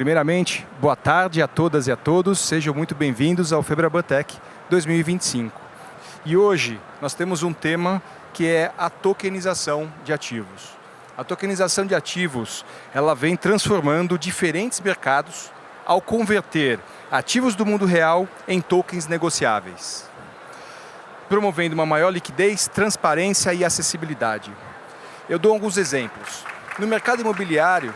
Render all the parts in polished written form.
Primeiramente, boa tarde a todas e a todos, sejam muito bem-vindos ao Febraban Tech 2025. E hoje nós temos um tema que é a tokenização de ativos. A tokenização de ativos, ela vem transformando diferentes mercados ao converter ativos do mundo real em tokens negociáveis, promovendo uma maior liquidez, transparência e acessibilidade. Eu dou alguns exemplos. No mercado imobiliário,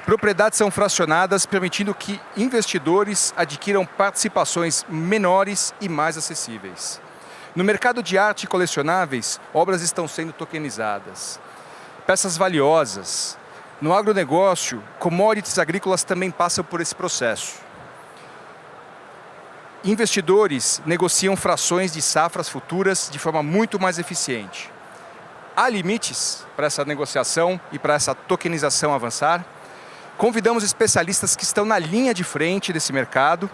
propriedades são fracionadas, permitindo que investidores adquiram participações menores e mais acessíveis. No mercado de arte e colecionáveis, obras estão sendo tokenizadas. Peças valiosas. No agronegócio, commodities agrícolas também passam por esse processo. Investidores negociam frações de safras futuras de forma muito mais eficiente. Há limites para essa negociação e para essa tokenização avançar? Convidamos especialistas que estão na linha de frente desse mercado,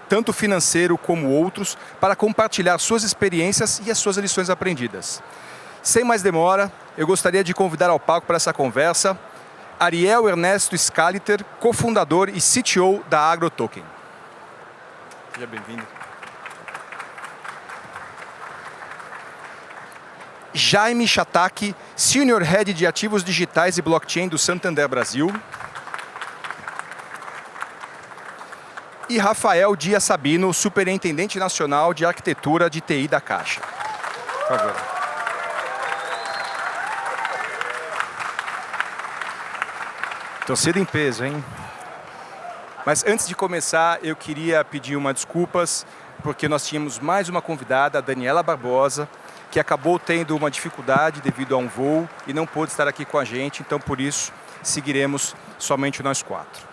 tanto financeiro como outros, para compartilhar suas experiências e as suas lições aprendidas. Sem mais demora, eu gostaria de convidar ao palco para essa conversa Ariel Ernesto Scaliter, cofundador e CTO da AgroToken. Seja bem-vindo. Jaime Chataki, Senior Head de Ativos Digitais e Blockchain do Santander Brasil. E Rafael Dias Sabino, Superintendente Nacional de Arquitetura de TI da Caixa. Por favor. Torcida em peso, hein? Mas antes de começar, eu queria pedir desculpas, porque nós tínhamos mais uma convidada, a Daniela Barbosa, que acabou tendo uma dificuldade devido a um voo e não pôde estar aqui com a gente, então por isso seguiremos somente nós quatro.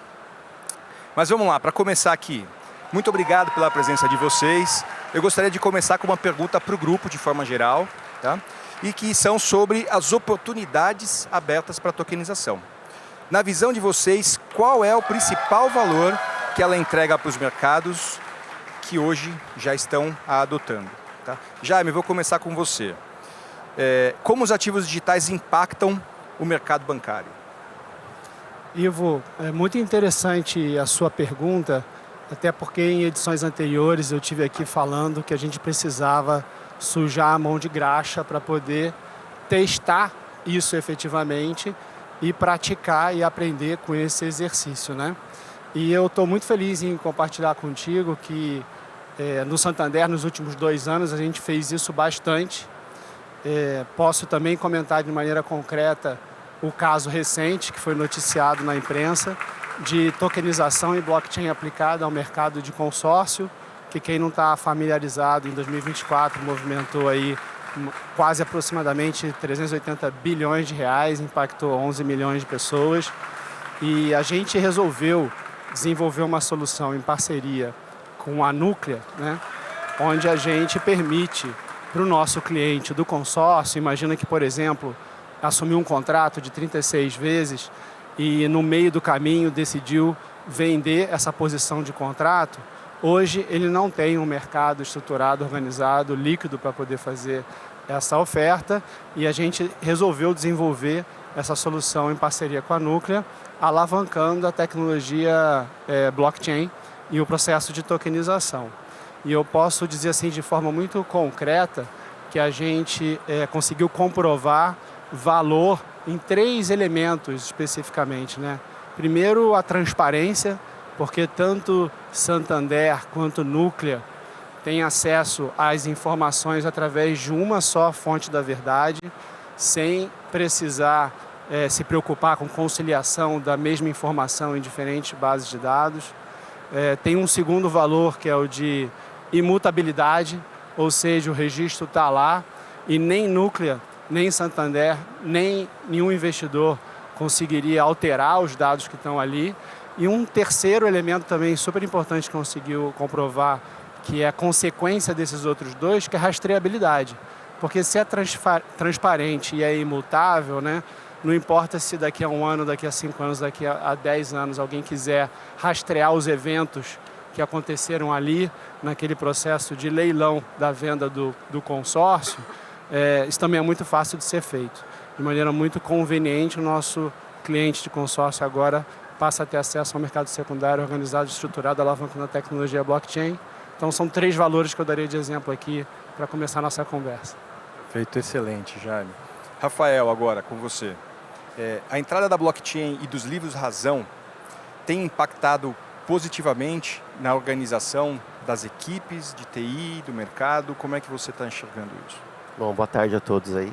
Mas vamos lá, para começar aqui, muito obrigado pela presença de vocês. Eu gostaria de começar com uma pergunta para o grupo de forma geral, tá? E que são sobre as oportunidades abertas para a tokenização. Na visão de vocês, qual é o principal valor que ela entrega para os mercados que hoje já estão a adotando? Tá? Jaime, vou começar com você. Como os ativos digitais impactam o mercado bancário? Ivo, é muito interessante a sua pergunta, até porque em edições anteriores eu tive aqui falando que a gente precisava sujar a mão de graxa para poder testar isso efetivamente e praticar e aprender com esse exercício, né? E eu estou muito feliz em compartilhar contigo que no Santander, nos últimos 2 anos, a gente fez isso bastante. Posso também comentar de maneira concreta o caso recente, que foi noticiado na imprensa, de tokenização e blockchain aplicada ao mercado de consórcio, que quem não está familiarizado, em 2024 movimentou aí quase aproximadamente 380 bilhões de reais, impactou 11 milhões de pessoas. E a gente resolveu desenvolver uma solução em parceria com a Núclea, né, onde a gente permite para o nosso cliente do consórcio, imagina que, por exemplo, assumiu um contrato de 36 vezes e no meio do caminho decidiu vender essa posição de contrato, hoje ele não tem um mercado estruturado, organizado, líquido para poder fazer essa oferta e a gente resolveu desenvolver essa solução em parceria com a Núclea, alavancando a tecnologia blockchain e o processo de tokenização. E eu posso dizer assim de forma muito concreta que a gente conseguiu comprovar valor em 3 elementos especificamente, né? Primeiro, a transparência, porque tanto Santander quanto Núclea têm acesso às informações através de uma só fonte da verdade, sem precisar se preocupar com conciliação da mesma informação em diferentes bases de dados. Tem um segundo valor que é o de imutabilidade, ou seja, o registro está lá e nem Núclea, nem Santander, nem nenhum investidor conseguiria alterar os dados que estão ali. E um terceiro elemento também super importante que conseguiu comprovar, que é a consequência desses outros 2, que é a rastreabilidade. Porque se é transparente e é imutável, né, não importa se daqui a 1 ano, daqui a 5 anos, daqui a 10 anos alguém quiser rastrear os eventos que aconteceram ali, naquele processo de leilão da venda do consórcio, isso também é muito fácil de ser feito. De maneira muito conveniente, o nosso cliente de consórcio agora passa a ter acesso ao mercado secundário organizado, estruturado, alavancando a tecnologia blockchain. Então, são 3 valores que eu daria de exemplo aqui para começar a nossa conversa. Feito, excelente, Jaime. Rafael, agora com você. A entrada da blockchain e dos livros razão tem impactado positivamente na organização das equipes de TI, do mercado? Como é que você está enxergando isso? Bom, boa tarde a todos aí.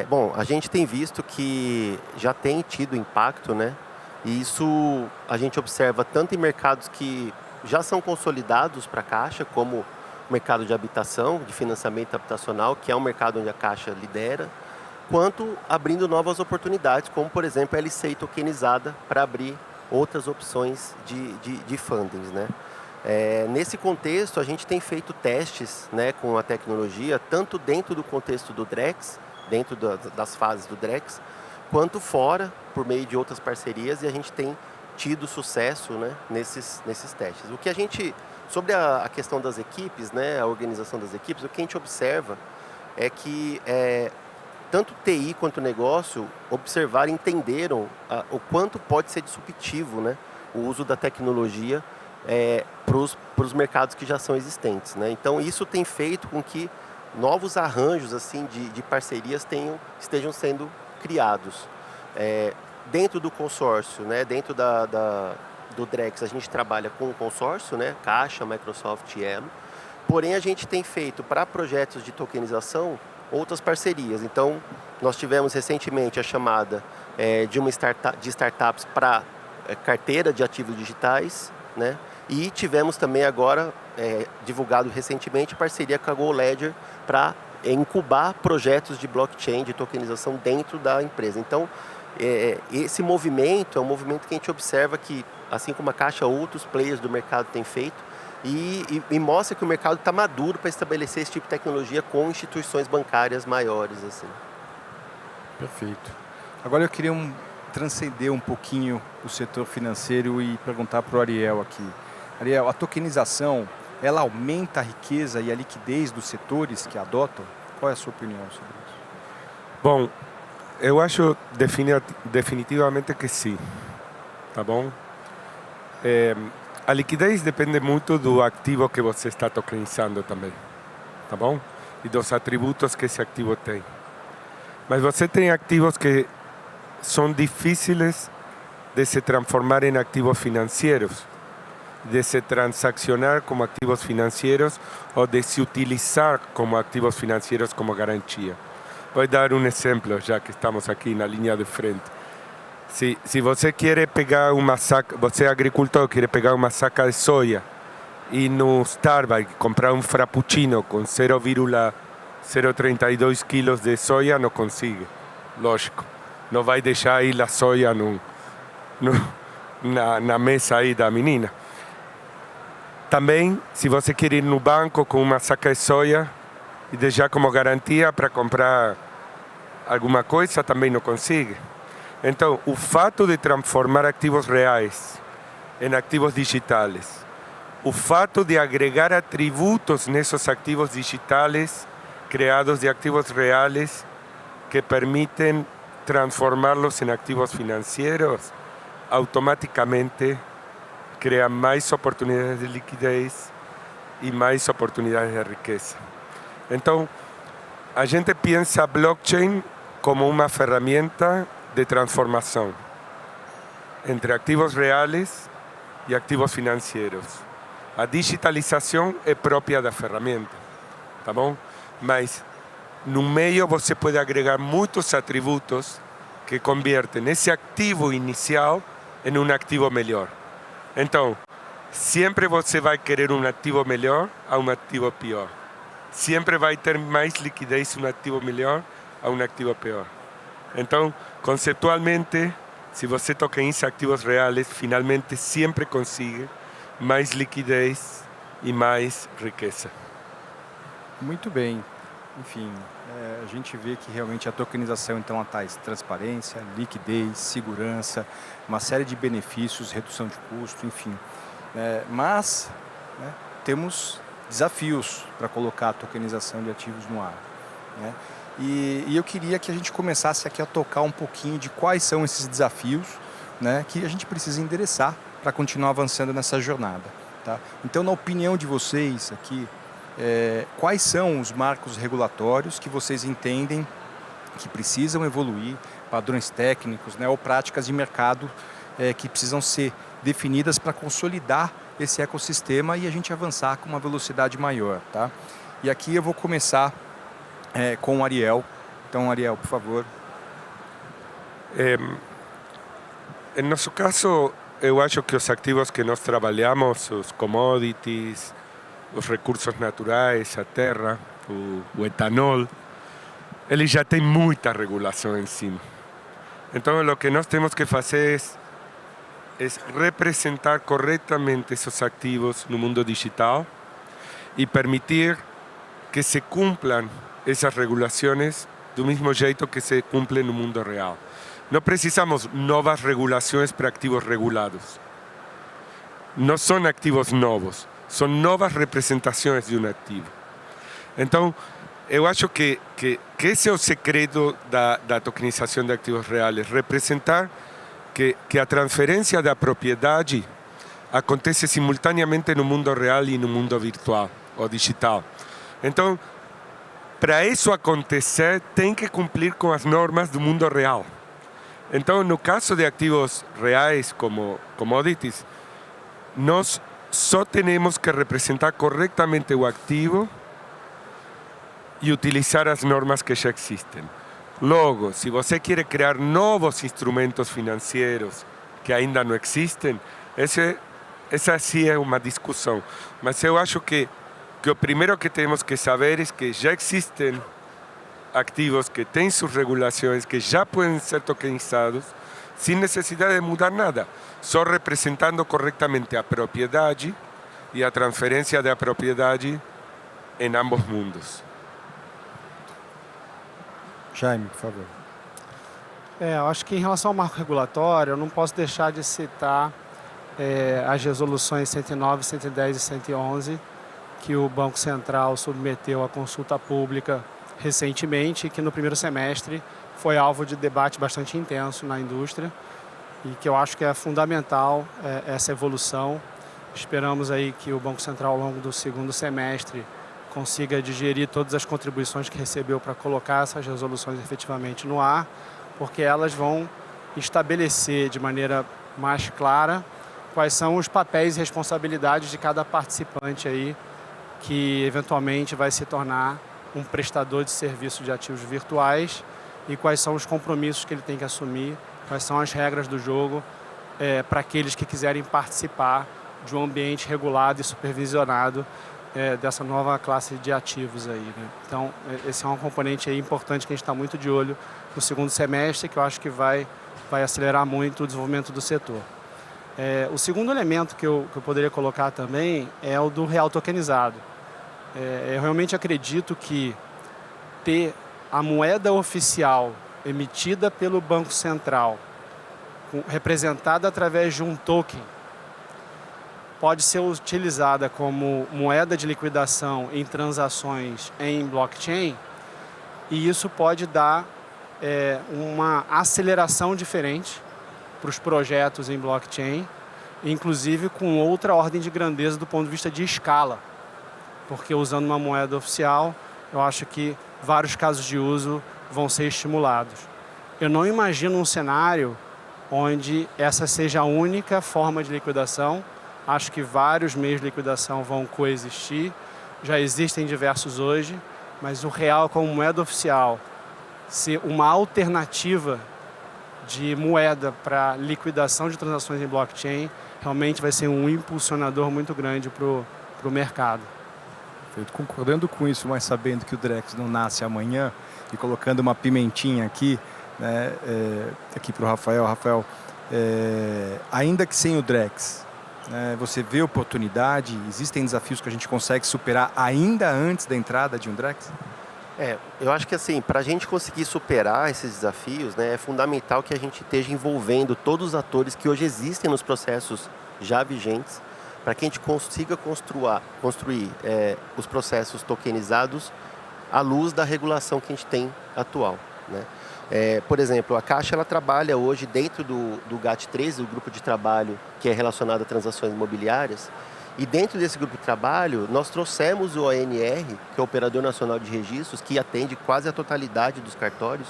Bom, a gente tem visto que já tem tido impacto, né? E isso a gente observa tanto em mercados que já são consolidados para a Caixa, como o mercado de habitação, de financiamento habitacional, que é um mercado onde a Caixa lidera, quanto abrindo novas oportunidades, como por exemplo a LCI tokenizada para abrir outras opções de fundings, né? Nesse contexto, a gente tem feito testes, né, com a tecnologia, tanto dentro do contexto do Drex, dentro das fases do Drex, quanto fora, por meio de outras parcerias, e a gente tem tido sucesso, né, nesses testes. O que a gente, sobre a questão das equipes, né, a organização das equipes, o que a gente observa é que tanto TI quanto negócio observaram e entenderam o quanto pode ser disruptivo, né, o uso da tecnologia para os mercados que já são existentes, né? Então isso tem feito com que novos arranjos assim de parcerias estejam sendo criados. Dentro do consórcio, né, dentro do Drex, a gente trabalha com o consórcio, né, Caixa, Microsoft e Elo. Porém, a gente tem feito para projetos de tokenização outras parcerias. Então, nós tivemos recentemente a chamada de startups para carteira de ativos digitais, né? E tivemos também agora, divulgado recentemente, parceria com a GoLedger para incubar projetos de blockchain, de tokenização dentro da empresa. Então, esse movimento é um movimento que a gente observa que, assim como a Caixa, outros players do mercado têm feito e mostra que o mercado está maduro para estabelecer esse tipo de tecnologia com instituições bancárias maiores, assim. Perfeito. Agora eu queria transcender um pouquinho o setor financeiro e perguntar para o Ariel aqui. Ariel, a tokenização, ela aumenta a riqueza e a liquidez dos setores que adotam? Qual é a sua opinião sobre isso? Bom, eu acho definitivamente que sim, tá bom? A liquidez depende muito do ativo que você está tokenizando também, tá bom? E dos atributos que esse ativo tem. Mas você tem ativos que são difíceis de se transformar em ativos financeiros, de se transaccionar como ativos financeiros ou de se utilizar como ativos financeiros como garantia. Vou dar um exemplo, já que estamos aqui na linha de frente. Se você quer pegar uma saca, você é agricultor, quer pegar uma saca de soja e no Starbucks comprar um frappuccino com 0,032 quilos de soja, não consigue. Lógico, não vai deixar aí a soja na mesa aí da menina. Também, se você quer ir no banco com uma saca de soja e deixar como garantia para comprar alguma coisa, também não consegue. Então, o fato de transformar ativos reais em ativos digitais, o fato de agregar atributos nesses ativos digitais criados de ativos reais que permitem transformá-los em ativos financeiros, automaticamente cria mais oportunidades de liquidez e mais oportunidades de riqueza. Então, a gente pensa blockchain como uma ferramenta de transformação entre ativos reais e ativos financeiros. A digitalização é própria da ferramenta, tá bom? Mas no meio você pode agregar muitos atributos que convertem esse ativo inicial em um ativo melhor. Então, sempre você vai querer um ativo melhor a um ativo pior. Sempre vai ter mais liquidez um ativo melhor a um ativo pior. Então, conceitualmente, se você tokeniza ativos reais, finalmente sempre consigue mais liquidez e mais riqueza. Muito bem. Enfim, a gente vê que realmente a tokenização então traz transparência, liquidez, segurança, uma série de benefícios, redução de custo, enfim. Mas temos desafios para colocar a tokenização de ativos no ar, né? E eu queria que a gente começasse aqui a tocar um pouquinho de quais são esses desafios, né, que a gente precisa endereçar para continuar avançando nessa jornada. Tá? Então, na opinião de vocês aqui, quais são os marcos regulatórios que vocês entendem que precisam evoluir, padrões técnicos, né, ou práticas de mercado que precisam ser definidas para consolidar esse ecossistema e a gente avançar com uma velocidade maior. Tá? E aqui eu vou começar com o Ariel. Então, Ariel, por favor. Em nosso caso, eu acho que os ativos que nós trabalhamos, os commodities, os recursos naturais, a terra, o etanol, eles já têm muita regulação em cima. Então, o que nós temos que fazer é representar corretamente esses ativos no mundo digital e permitir que se cumplam essas regulações do mesmo jeito que se cumprem no mundo real. Não precisamos novas regulações para ativos regulados. Não são ativos novos, são novas representações de um ativo. Então, eu acho que esse é o segredo da tokenização de ativos reais, representar que a transferência da propriedade acontece simultaneamente no mundo real e no mundo virtual ou digital. Então, para isso acontecer, tem que cumprir com as normas do mundo real. Então, no caso de ativos reais como commodities, nós só temos que representar corretamente o ativo e utilizar as normas que já existem. Logo, se você quer criar novos instrumentos financeiros que ainda não existem, essa sim é uma discussão. Mas eu acho que o primeiro que temos que saber é que já existem ativos que têm suas regulações, que já podem ser tokenizados, sem necessidade de mudar nada, só representando corretamente a propriedade e a transferência da propriedade em ambos mundos. Jaime, por favor. Eu acho que em relação ao marco regulatório, eu não posso deixar de citar as resoluções 109, 110 e 111, que o Banco Central submeteu à consulta pública recentemente, que no primeiro semestre foi alvo de debate bastante intenso na indústria e que eu acho que é fundamental essa evolução. Esperamos aí que o Banco Central, ao longo do segundo semestre, consiga digerir todas as contribuições que recebeu para colocar essas resoluções efetivamente no ar, porque elas vão estabelecer de maneira mais clara quais são os papéis e responsabilidades de cada participante aí que eventualmente vai se tornar um prestador de serviço de ativos virtuais e quais são os compromissos que ele tem que assumir, quais são as regras do jogo para aqueles que quiserem participar de um ambiente regulado e supervisionado dessa nova classe de ativos aí, né? Então, esse é um componente aí importante que a gente está muito de olho no segundo semestre, que eu acho que vai acelerar muito o desenvolvimento do setor. O segundo elemento que eu poderia colocar também é o do real tokenizado. Eu realmente acredito que ter a moeda oficial emitida pelo Banco Central, representada através de um token, pode ser utilizada como moeda de liquidação em transações em blockchain, e isso pode dar uma aceleração diferente para os projetos em blockchain, inclusive com outra ordem de grandeza do ponto de vista de escala, porque usando uma moeda oficial, eu acho que vários casos de uso vão ser estimulados. Eu não imagino um cenário onde essa seja a única forma de liquidação. Acho que vários meios de liquidação vão coexistir, já existem diversos hoje, mas o real como moeda oficial ser uma alternativa de moeda para liquidação de transações em blockchain realmente vai ser um impulsionador muito grande para o mercado. Perfeito. Concordando com isso, mas sabendo que o Drex não nasce amanhã e colocando uma pimentinha aqui, né, aqui para o Rafael. Rafael, ainda que sem o Drex, você vê oportunidade, existem desafios que a gente consegue superar ainda antes da entrada de um Drex? Eu acho que assim, para a gente conseguir superar esses desafios, né, é fundamental que a gente esteja envolvendo todos os atores que hoje existem nos processos já vigentes, para que a gente consiga construir os processos tokenizados à luz da regulação que a gente tem atual, né? Por exemplo, a Caixa ela trabalha hoje dentro do GAT13, o grupo de trabalho que é relacionado a transações imobiliárias, e dentro desse grupo de trabalho nós trouxemos o ONR, que é o Operador Nacional de Registros, que atende quase a totalidade dos cartórios,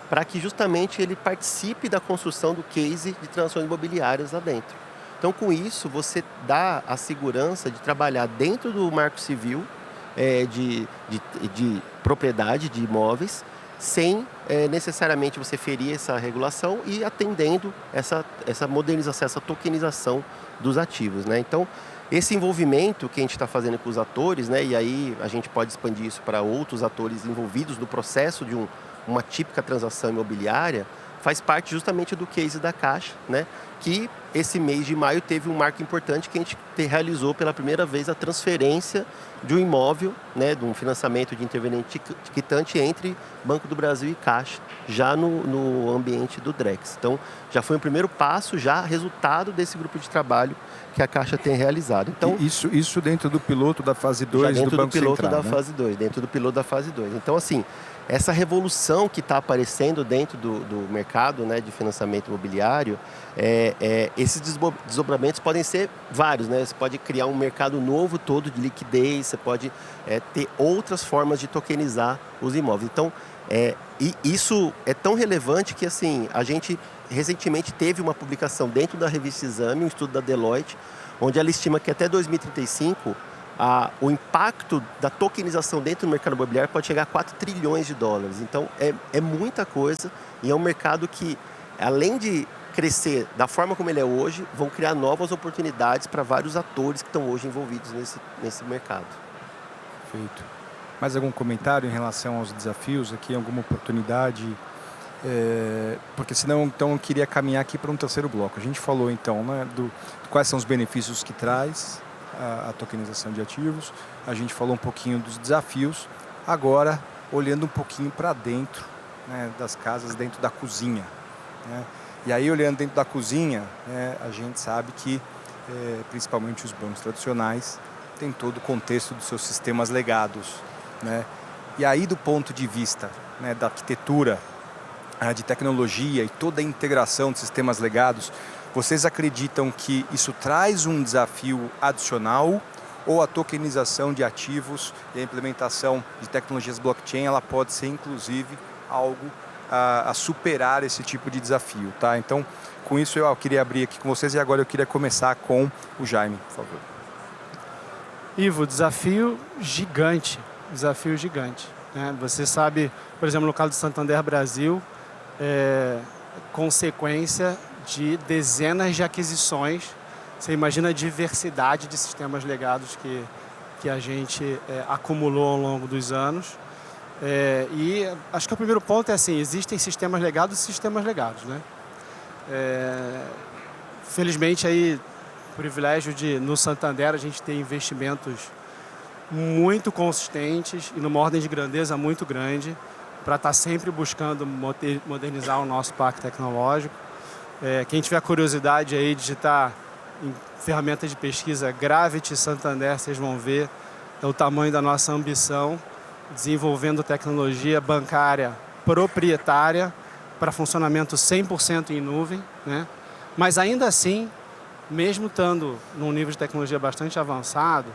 para que justamente ele participe da construção do case de transações imobiliárias lá dentro. Então, com isso, você dá a segurança de trabalhar dentro do marco civil de propriedade de imóveis, sem necessariamente você ferir essa regulação e atendendo essa modernização, essa tokenização dos ativos, né? Então, esse envolvimento que a gente está fazendo com os atores, né, e aí a gente pode expandir isso para outros atores envolvidos no processo de uma típica transação imobiliária, faz parte justamente do case da Caixa, né, que esse mês de maio teve um marco importante que a gente realizou pela primeira vez a transferência de um imóvel, né, de um financiamento de interveniente quitante entre Banco do Brasil e Caixa, já no ambiente do Drex. Então, já foi o primeiro passo, já resultado desse grupo de trabalho que a Caixa tem realizado. Então, isso dentro do piloto da fase 2 do Banco Central, dentro da fase 2, dentro do piloto da fase 2. Então, assim, essa revolução que está aparecendo dentro do mercado, né, de financiamento imobiliário, esses desdobramentos podem ser vários, né? Você pode criar um mercado novo todo de liquidez, você pode ter outras formas de tokenizar os imóveis. Então, e isso é tão relevante que, assim, a gente recentemente teve uma publicação dentro da revista Exame, um estudo da Deloitte, onde ela estima que até 2035 o impacto da tokenização dentro do mercado imobiliário pode chegar a 4 trilhões de dólares. Então, é muita coisa e é um mercado que, além de crescer da forma como ele é hoje, vão criar novas oportunidades para vários atores que estão hoje envolvidos nesse mercado. Perfeito. Mais algum comentário em relação aos desafios aqui, alguma oportunidade? Porque senão, então, eu queria caminhar aqui para um terceiro bloco. A gente falou, então, né, quais são os benefícios que traz a tokenização de ativos, a gente falou um pouquinho dos desafios, agora olhando um pouquinho para dentro, né, das casas, dentro da cozinha, né? E aí, olhando dentro da cozinha, a gente sabe que, principalmente os bancos tradicionais, tem todo o contexto dos seus sistemas legados, né? E aí, do ponto de vista, né, da arquitetura, de tecnologia e toda a integração de sistemas legados, vocês acreditam que isso traz um desafio adicional ou a tokenização de ativos e a implementação de tecnologias blockchain ela pode ser, inclusive, algo a superar esse tipo de desafio, tá? Então, com isso eu queria abrir aqui com vocês e agora eu queria começar com o Jaime, por favor. Ivo, desafio gigante, né? Você sabe, por exemplo, no caso do Santander Brasil, consequência de dezenas de aquisições. Você imagina a diversidade de sistemas legados que a gente acumulou ao longo dos anos. E acho que o primeiro ponto é assim, existem sistemas legados e sistemas legados, né? Felizmente, aí, privilégio no Santander, a gente tem investimentos muito consistentes e numa ordem de grandeza muito grande para estar sempre buscando modernizar o nosso parque tecnológico. Quem tiver curiosidade aí, digitar em ferramenta de pesquisa Gravity Santander, vocês vão ver o tamanho da nossa ambição, desenvolvendo tecnologia bancária proprietária para funcionamento 100% em nuvem, né? Mas ainda assim, mesmo estando num nível de tecnologia bastante avançado,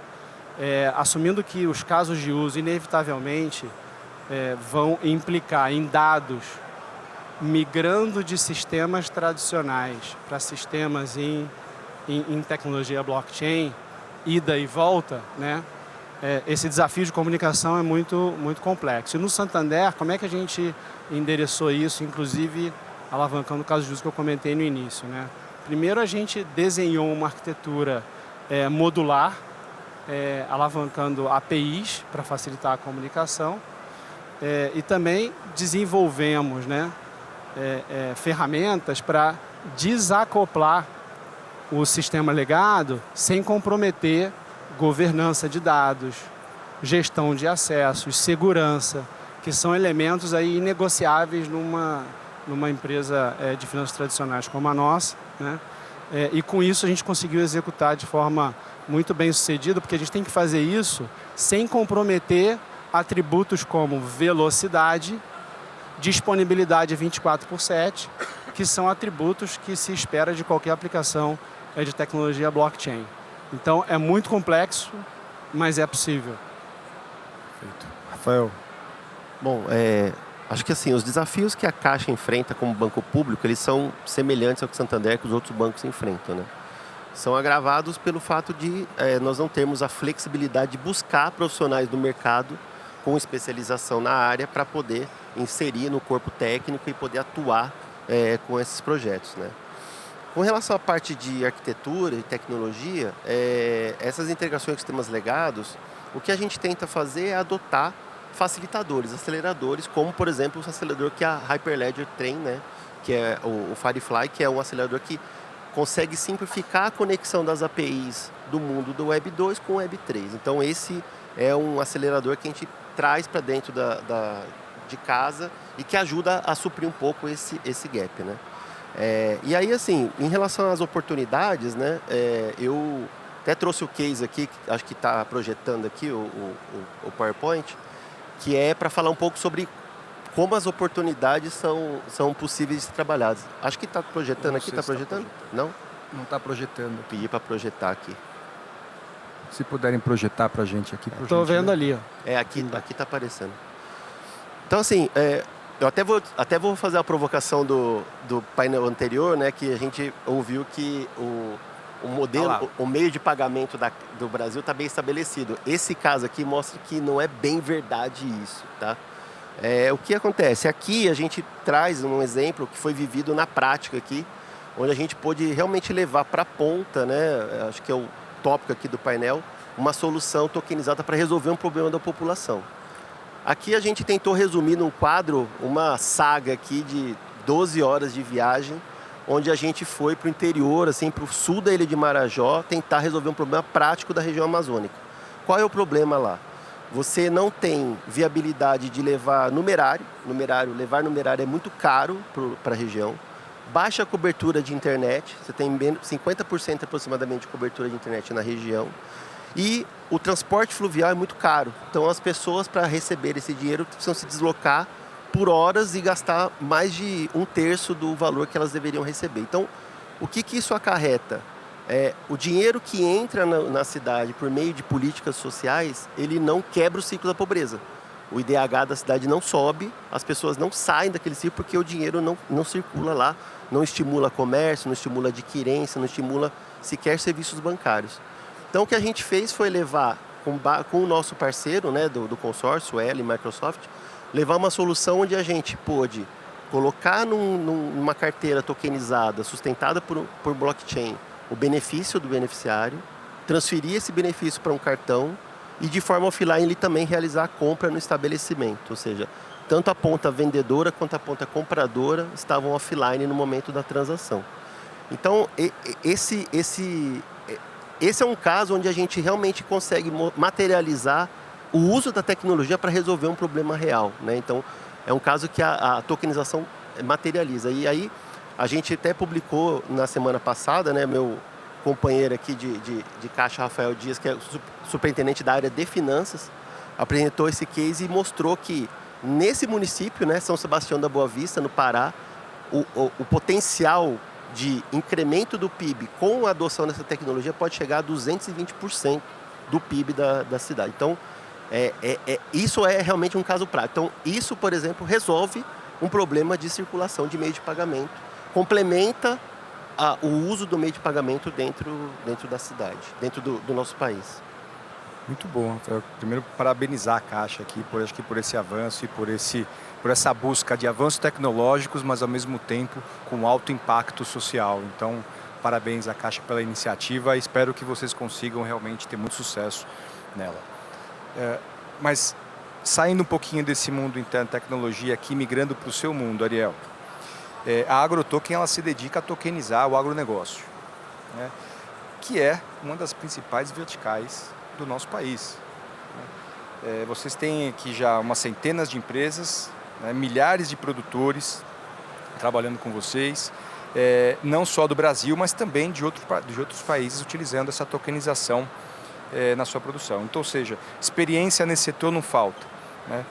assumindo que os casos de uso inevitavelmente vão implicar em dados migrando de sistemas tradicionais para sistemas em tecnologia blockchain, ida e volta, né? Esse desafio de comunicação é muito, muito complexo. E no Santander, como é que a gente endereçou isso, inclusive alavancando o caso de uso que eu comentei no início, né? Primeiro, a gente desenhou uma arquitetura modular, alavancando APIs para facilitar a comunicação, e também desenvolvemos, né, ferramentas para desacoplar o sistema legado sem comprometer governança de dados, gestão de acessos, segurança, que são elementos aí inegociáveis numa empresa de finanças tradicionais como a nossa, né? E com isso a gente conseguiu executar de forma muito bem sucedida, porque a gente tem que fazer isso sem comprometer atributos como velocidade disponibilidade 24/7, que são atributos que se espera de qualquer aplicação de tecnologia blockchain. Então, é muito complexo, mas é possível. Perfeito. Rafael. Bom, acho que assim, os desafios que a Caixa enfrenta como banco público, eles são semelhantes ao que o Santander e que os outros bancos enfrentam, né? São agravados pelo fato de nós não termos a flexibilidade de buscar profissionais do mercado com especialização na área para poder inserir no corpo técnico e poder atuar com esses projetos, né? Com relação à parte de arquitetura e tecnologia, essas integrações com sistemas legados, o que a gente tenta fazer é adotar facilitadores, aceleradores, como, por exemplo, o acelerador que a Hyperledger tem, né? Que é o Firefly, que é um acelerador que consegue simplificar a conexão das APIs do mundo do Web 2 com o Web 3. Então, esse é um acelerador que a gente traz para dentro de casa e que ajuda a suprir um pouco esse gap, né? E aí, assim, em relação às oportunidades, né, eu até trouxe o case aqui, que acho que está projetando aqui o PowerPoint, que é para falar um pouco sobre como as oportunidades são possíveis de ser trabalhadas. Acho que está projetando aqui, está projetando? Não? Não está projetando. Pedi para projetar aqui. Se puderem projetar para a gente aqui. Estou vendo ali, ó. Aqui está aparecendo. Então, assim, eu até vou fazer a provocação do painel anterior, né, que a gente ouviu que o modelo, o meio de pagamento do Brasil está bem estabelecido. Esse caso aqui mostra que não é bem verdade isso, tá? O que acontece? Aqui a gente traz um exemplo que foi vivido na prática aqui, onde a gente pôde realmente levar para a ponta, né, acho que é o tópico aqui do painel, uma solução tokenizada para resolver um problema da população. Aqui a gente tentou resumir num quadro uma saga aqui de 12 horas de viagem, onde a gente foi para o interior, assim, para o sul da ilha de Marajó, tentar resolver um problema prático da região amazônica. Qual é o problema lá? Você não tem viabilidade de levar numerário. Levar numerário é muito caro para a região. Baixa cobertura de internet, você tem 50% aproximadamente de cobertura de internet na região. E o transporte fluvial é muito caro. Então, as pessoas, para receber esse dinheiro, precisam se deslocar por horas e gastar mais de 1/3 do valor que elas deveriam receber. Então, o que isso acarreta? O dinheiro que entra na cidade por meio de políticas sociais, ele não quebra o ciclo da pobreza. O IDH da cidade não sobe, as pessoas não saem daquele ciclo porque o dinheiro não circula lá, não estimula comércio, não estimula adquirência, não estimula sequer serviços bancários. Então, o que a gente fez foi levar, com o nosso parceiro, né, do consórcio, L e Microsoft, levar uma solução onde a gente pôde colocar numa carteira tokenizada, sustentada por blockchain, o benefício do beneficiário, transferir esse benefício para um cartão e, de forma offline, ele também realizar a compra no estabelecimento. Ou seja, tanto a ponta vendedora quanto a ponta compradora estavam offline no momento da transação. Então, esse é um caso onde a gente realmente consegue materializar o uso da tecnologia para resolver um problema real, né? Então, é um caso que a tokenização materializa. E aí, a gente até publicou na semana passada, né, meu companheiro aqui de caixa, Rafael Dias, que é superintendente da área de finanças, apresentou esse case e mostrou que nesse município, né, São Sebastião da Boa Vista, no Pará, o potencial de incremento do PIB com a adoção dessa tecnologia pode chegar a 220% do PIB da cidade. Então, isso é realmente um caso prático. Então, isso, por exemplo, resolve um problema de circulação de meio de pagamento, complementa o uso do meio de pagamento dentro da cidade, dentro do nosso país. Muito bom, Rafael. Primeiro, parabenizar a Caixa aqui por esse avanço e por essa busca de avanços tecnológicos, mas ao mesmo tempo com alto impacto social. Então, parabéns à Caixa pela iniciativa e espero que vocês consigam realmente ter muito sucesso nela. Mas, saindo um pouquinho desse mundo interno de tecnologia aqui, migrando para o seu mundo, Ariel, a AgroToken ela se dedica a tokenizar o agronegócio, né, que é uma das principais verticais do nosso país. Vocês têm aqui já umas centenas de empresas, né, milhares de produtores trabalhando com vocês, não só do Brasil, mas também de outros países utilizando essa tokenização na sua produção. Então, ou seja, experiência nesse setor não falta, né?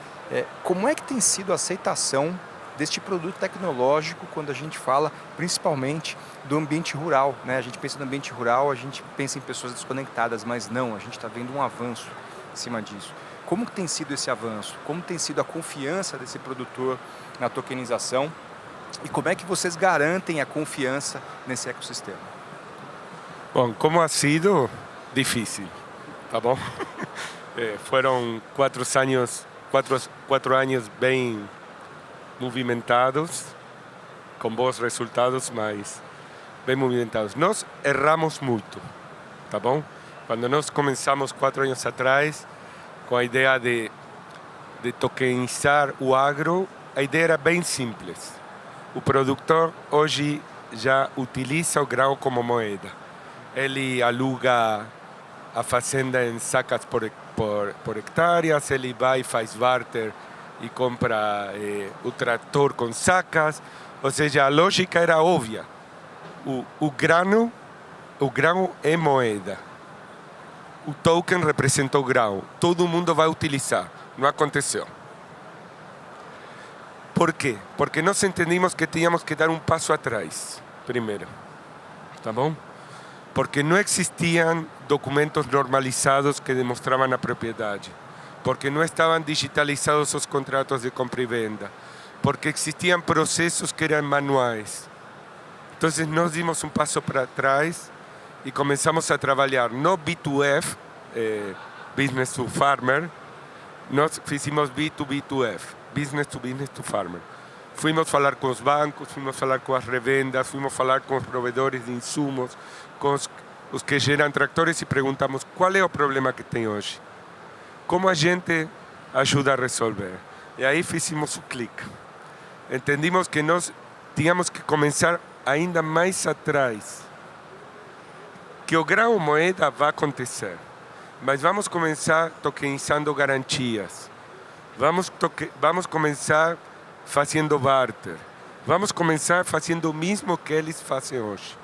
Como é que tem sido a aceitação deste produto tecnológico quando a gente fala principalmente do ambiente rural, né? A gente pensa no ambiente rural, a gente pensa em pessoas desconectadas, mas não, a gente está vendo um avanço em cima disso. Como que tem sido esse avanço? Como tem sido a confiança desse produtor na tokenização? E como é que vocês garantem a confiança nesse ecossistema? Bom, como ha sido difícil, tá bom? Foram 4 anos bem movimentados, com bons resultados, mas bem movimentados. Nós erramos muito, tá bom? Quando nós começamos 4 anos atrás, com a ideia de tokenizar o agro, a ideia era bem simples. O produtor hoje já utiliza o grão como moeda. Ele aluga a fazenda em sacas por hectares, ele vai e faz barter e compra o trator com sacas. Ou seja, a lógica era óbvia. O grão é moeda. O token representa o grão. Todo mundo vai utilizar. Não aconteceu. Por quê? Porque nós entendimos que tínhamos que dar um passo atrás, primeiro. Tá bom? Porque não existiam documentos normalizados que demonstravam a propriedade. Porque não estavam digitalizados os contratos de compra e venda. Porque existiam processos que eram manuais. Então, nós dimos um passo para trás e começamos a trabalhar no B2F, Business to Farmer, nós fizemos B2B2F, Business to Farmer. Fomos falar com os bancos, fomos falar com as revendas, fomos falar com os provedores de insumos, com os que geram tratores e perguntamos qual é o problema que tem hoje. Como a gente ajuda a resolver? E aí fizemos o clique. Entendimos que nós tínhamos que começar ainda mais atrás. Que o grão moeda vai acontecer, mas vamos começar tokenizando garantias. Vamos começar fazendo barter. Vamos começar fazendo o mesmo que eles fazem hoje,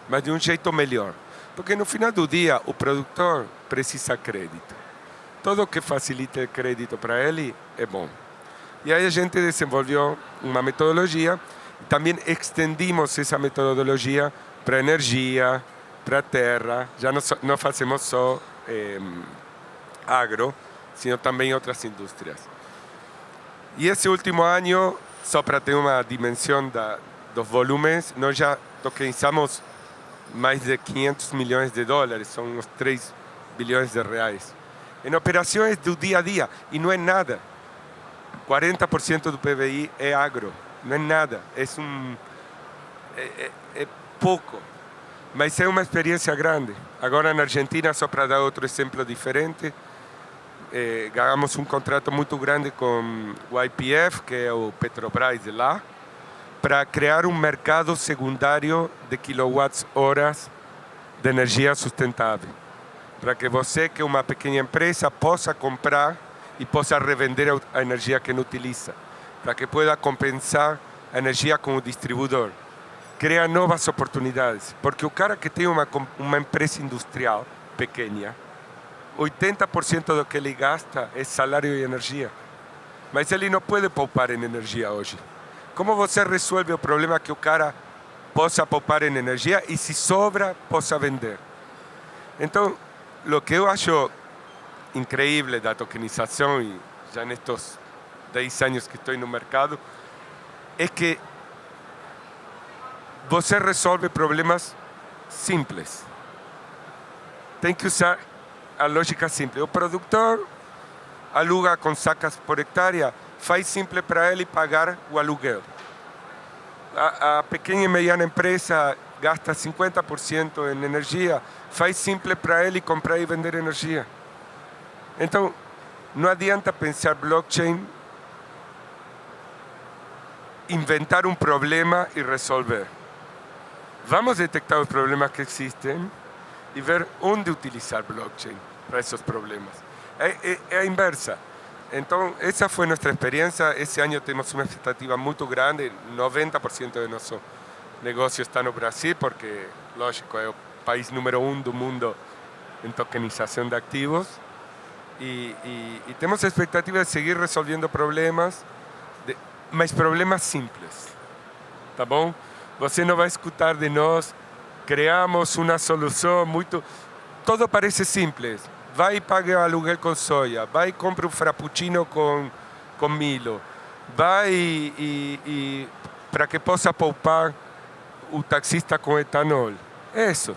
mas de um jeito melhor. Porque no final do dia, o produtor precisa crédito. Tudo que facilite crédito para ele é bom. E aí a gente desenvolveu uma metodologia, também estendimos essa metodologia para energia, para a terra, já não fazemos só agro, sino também outras indústrias. E esse último ano, só para ter uma dimensão dos volumes, nós já tokenizamos mais de 500 milhões de dólares, são uns 3 bilhões de reais. Em operações do dia a dia, e não é nada. 40% do PBI é agro, não é nada, é pouco. Mas é uma experiência grande. Agora na Argentina, só para dar outro exemplo diferente, ganhamos um contrato muito grande com o YPF, que é o Petrobras de lá, para criar um mercado secundário de quilowatts-horas de energia sustentável. Para que você, que é uma pequena empresa, possa comprar e possa revender a energia que não utiliza. Para que pueda compensar a energia com o distribuidor. Cria novas oportunidades, porque o cara que tem uma empresa industrial pequena, 80% do que ele gasta é salário e energia. Mas ele não pode poupar em energia hoje. Como você resolve o problema que o cara possa poupar em energia e, se sobra, possa vender? Então, o que eu acho incrível da tokenização, e já nestes 10 anos que estou no mercado, é que você resolve problemas simples. Tem que usar a lógica simples. O produtor aluga com sacas por hectare, faz simples para ele pagar o aluguel. A pequena e mediana empresa gasta 50% em energia, faz simples para ele comprar e vender energia. Então, não adianta pensar blockchain, inventar um problema e resolver. Vamos detectar os problemas que existem e ver onde utilizar blockchain para esses problemas. É a inversa. Então, essa foi nossa experiência. Esse ano temos uma expectativa muito grande. 90% do nosso negócio está no Brasil, porque, lógico, é o país número 1 do mundo em tokenização de ativos. E temos a expectativa de seguir resolvendo problemas mas problemas simples, tá bom? Você não vai escutar de nós, criamos uma solução muito... Tudo parece simples. Vai e pague o aluguel com soja, vai e compra um frappuccino com milho, vai e para que possa poupar o taxista com etanol. É isso.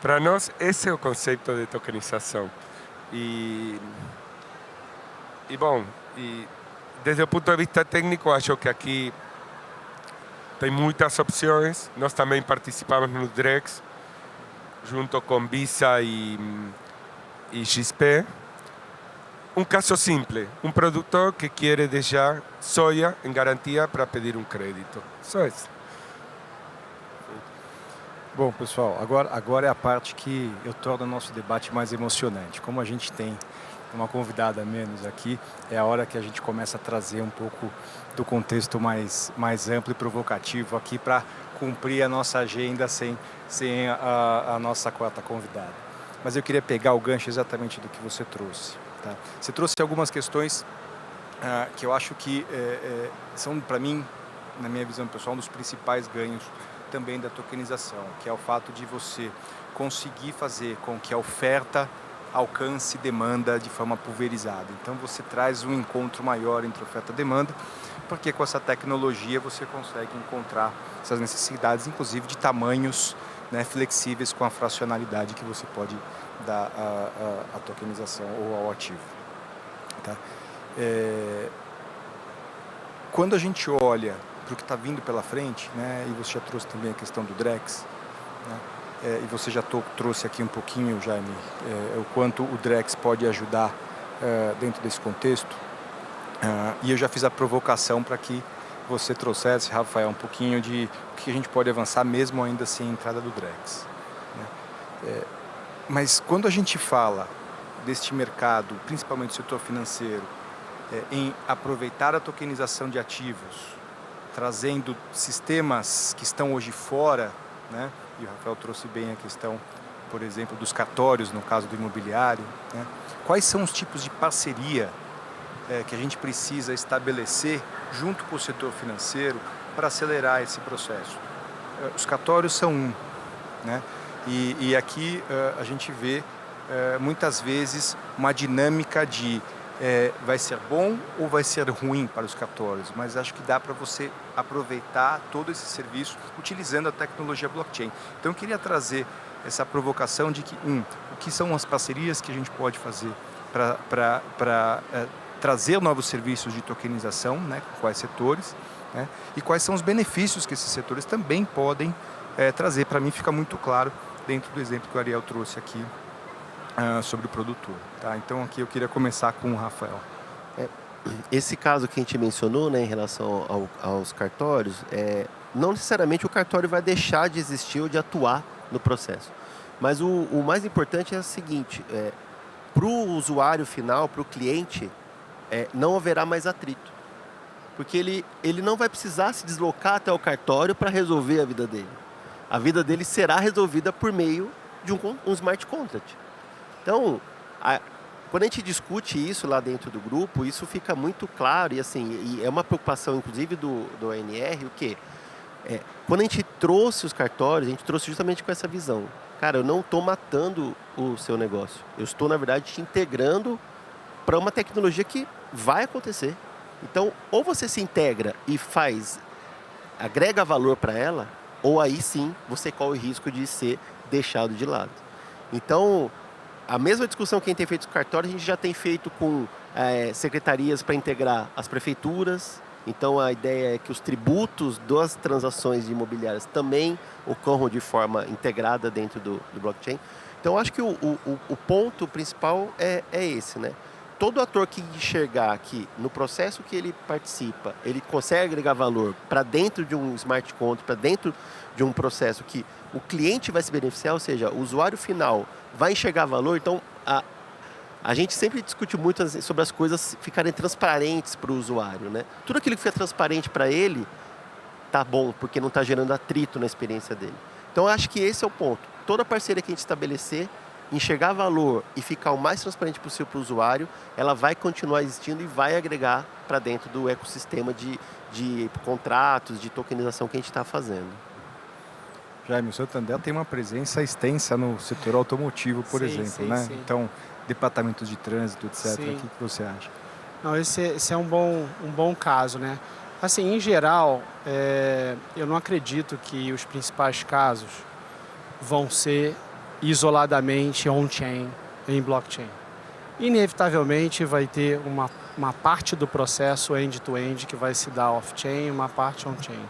Para nós, esse é o conceito de tokenização. E desde o ponto de vista técnico, acho que aqui tem muitas opções. Nós também participamos no Drex, junto com Visa e XP. Um caso simples, um produtor que quer deixar soja em garantia para pedir um crédito. Só isso. Bom, pessoal, agora é a parte que eu torno o nosso debate mais emocionante. Como a gente tem uma convidada a menos aqui, é a hora que a gente começa a trazer um pouco do contexto mais amplo e provocativo aqui para cumprir a nossa agenda sem a nossa quarta convidada. Mas eu queria pegar o gancho exatamente do que você trouxe. Tá? Você trouxe algumas questões que eu acho que são, para mim, na minha visão pessoal, um dos principais ganhos também da tokenização, que é o fato de você conseguir fazer com que a oferta alcance demanda de forma pulverizada. Então você traz um encontro maior entre oferta e demanda, porque com essa tecnologia você consegue encontrar essas necessidades, inclusive de tamanhos, né, flexíveis com a fracionalidade que você pode dar à tokenização ou ao ativo. Tá? Quando a gente olha para o que está vindo pela frente, né, e você já trouxe também a questão do Drex, né, e você já trouxe aqui um pouquinho, Jaime, o quanto o Drex pode ajudar dentro desse contexto, e eu já fiz a provocação para que você trouxesse, Rafael, um pouquinho de o que a gente pode avançar mesmo ainda sem a entrada do Drex. Né? Mas quando a gente fala deste mercado, principalmente do setor financeiro, em aproveitar a tokenização de ativos, trazendo sistemas que estão hoje fora, né? E o Rafael trouxe bem a questão, por exemplo, dos cartórios, no caso do imobiliário. Né? Quais são os tipos de parceria que a gente precisa estabelecer junto com o setor financeiro para acelerar esse processo? Os cartórios são um, né? E aqui a gente vê muitas vezes uma dinâmica de vai ser bom ou vai ser ruim para os cartórios, mas acho que dá para você aproveitar todo esse serviço utilizando a tecnologia blockchain. Então eu queria trazer essa provocação de que, o que são as parcerias que a gente pode fazer para trazer novos serviços de tokenização, né, com quais setores, né, e quais são os benefícios que esses setores também podem trazer. Para mim fica muito claro dentro do exemplo que o Ariel trouxe aqui, sobre o produtor. Tá? Então aqui eu queria começar com o Rafael. Esse caso que a gente mencionou, né, em relação aos cartórios, não necessariamente o cartório vai deixar de existir ou de atuar no processo. Mas o mais importante é o seguinte, para o usuário final, para o cliente, não haverá mais atrito. Porque ele não vai precisar se deslocar até o cartório para resolver a vida dele. A vida dele será resolvida por meio de um smart contract. Então, quando a gente discute isso lá dentro do grupo, isso fica muito claro e assim, e é uma preocupação inclusive do ANR, o quê? Quando a gente trouxe os cartórios, a gente trouxe justamente com essa visão. Cara, eu não estou matando o seu negócio. Eu estou, na verdade, te integrando para uma tecnologia que vai acontecer. Então, ou você se integra e agrega valor para ela, ou aí sim você corre o risco de ser deixado de lado. Então, a mesma discussão que a gente tem feito com o cartório, a gente já tem feito com secretarias para integrar as prefeituras. Então, a ideia é que os tributos das transações imobiliárias também ocorram de forma integrada dentro do blockchain. Então, acho que o ponto principal é esse, né? Todo ator que enxergar que no processo que ele participa, ele consegue agregar valor para dentro de um smart contract, para dentro de um processo que o cliente vai se beneficiar, ou seja, o usuário final vai enxergar valor. Então, a gente sempre discute muito sobre as coisas ficarem transparentes para o usuário, né? Tudo aquilo que fica transparente para ele tá bom, porque não está gerando atrito na experiência dele. Então, eu acho que esse é o ponto. Toda parceria que a gente estabelecer enxergar valor e ficar o mais transparente possível para o usuário, ela vai continuar existindo e vai agregar para dentro do ecossistema de contratos, de tokenização que a gente está fazendo. Jaime, o Santander tem uma presença extensa no setor automotivo, por exemplo, né? Sim. Então, departamentos de trânsito, etc. Sim. O que você acha? Não, esse é um bom caso, né? Assim, em geral, eu não acredito que os principais casos vão ser isoladamente on-chain, em blockchain. Inevitavelmente vai ter uma parte do processo end-to-end que vai se dar off-chain e uma parte on-chain.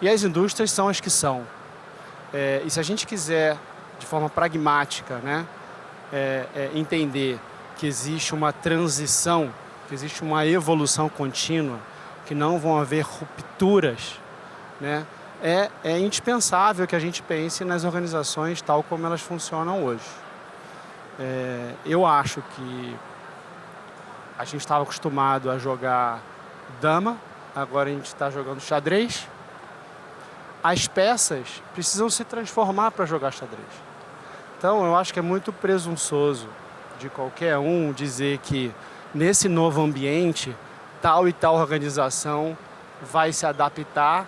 E as indústrias são as que são. E se a gente quiser, de forma pragmática, né, entender que existe uma transição, que existe uma evolução contínua, que não vão haver rupturas, né, é indispensável que a gente pense nas organizações tal como elas funcionam hoje. Eu acho que a gente estava acostumado a jogar dama, agora a gente está jogando xadrez. As peças precisam se transformar para jogar xadrez. Então, eu acho que é muito presunçoso de qualquer um dizer que nesse novo ambiente, tal e tal organização vai se adaptar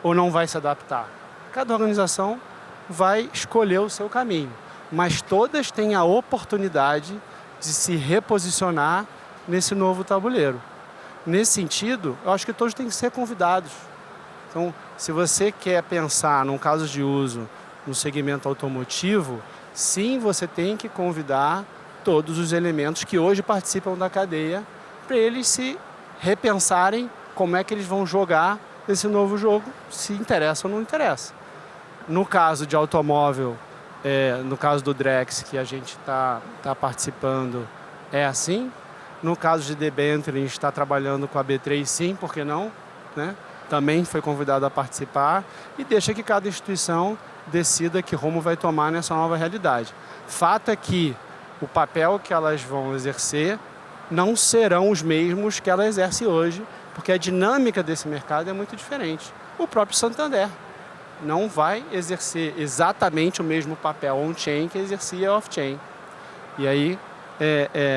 ou não vai se adaptar. Cada organização vai escolher o seu caminho, mas todas têm a oportunidade de se reposicionar nesse novo tabuleiro. Nesse sentido, eu acho que todos têm que ser convidados. Então, se você quer pensar num caso de uso no segmento automotivo, sim, você tem que convidar todos os elementos que hoje participam da cadeia para eles se repensarem como é que eles vão jogar esse novo jogo, se interessa ou não interessa. No caso de automóvel, no caso do Drex, que a gente está participando, é assim. No caso de debênture, a gente está trabalhando com a B3, sim, por que não? Né? Também foi convidado a participar e deixa que cada instituição decida que rumo vai tomar nessa nova realidade. Fato é que o papel que elas vão exercer não serão os mesmos que ela exerce hoje, porque a dinâmica desse mercado é muito diferente. O próprio Santander não vai exercer exatamente o mesmo papel on-chain que exercia off-chain. E aí,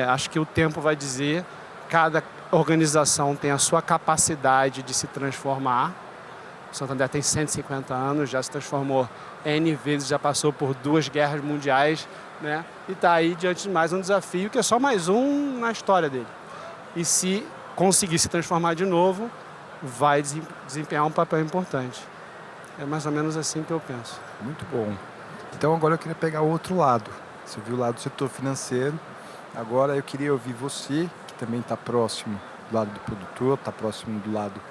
acho que o tempo vai dizer, cada organização tem a sua capacidade de se transformar. O Santander tem 150 anos, já se transformou N vezes, já passou por 2 guerras mundiais, né? E está aí diante de mais um desafio, que é só mais um na história dele. E se conseguir se transformar de novo, vai desempenhar um papel importante. É mais ou menos assim que eu penso. Muito bom. Então agora eu queria pegar o outro lado. Você viu o lado do setor financeiro. Agora eu queria ouvir você, que também está próximo do lado do produtor, está próximo do lado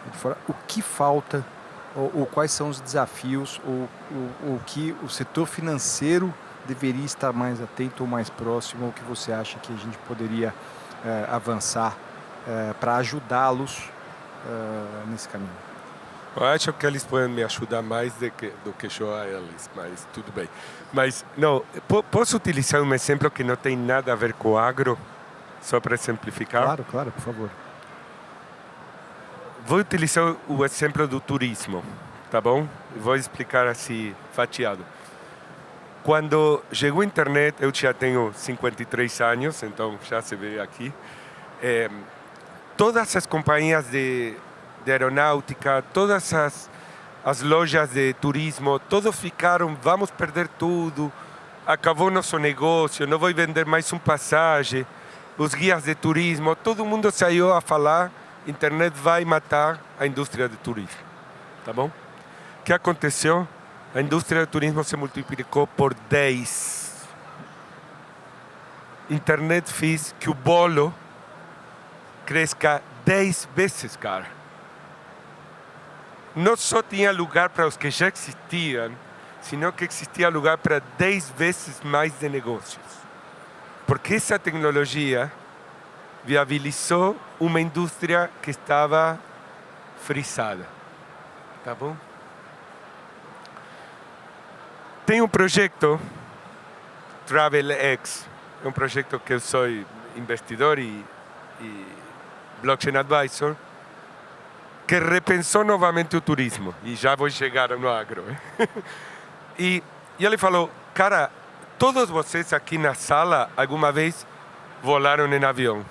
de fora. O que falta, ou quais são os desafios, ou o que o setor financeiro deveria estar mais atento ou mais próximo, ou o que você acha que a gente poderia avançar para ajudá-los nesse caminho? Eu acho que eles podem me ajudar mais do que eu a eles, mas tudo bem. Mas, não, posso utilizar um exemplo que não tem nada a ver com o agro, só para exemplificar? Claro, por favor. Vou utilizar o exemplo do turismo, tá bom? Vou explicar assim, fatiado. Quando chegou a internet, eu já tenho 53 anos, então já se vê aqui. Todas as companhias de aeronáutica, todas as lojas de turismo, todos ficaram, vamos perder tudo, acabou nosso negócio, não vou vender mais um passagem. Os guias de turismo, todo mundo saiu a falar, internet vai matar a indústria de turismo, tá bom? O que aconteceu? A indústria do turismo se multiplicou por 10. Internet fez que o bolo cresça 10 vezes, cara. Não só tinha lugar para os que já existiam, sino que existia lugar para 10 vezes mais de negócios. Porque essa tecnologia viabilizou uma indústria que estava frisada. Tá bom? Tem um projeto, TravelX, é um projeto que eu sou investidor e blockchain advisor, que repensou novamente o turismo. E já vou chegar no agro. E ele falou, cara, Todos vocês aqui na sala alguma vez volaram em avião.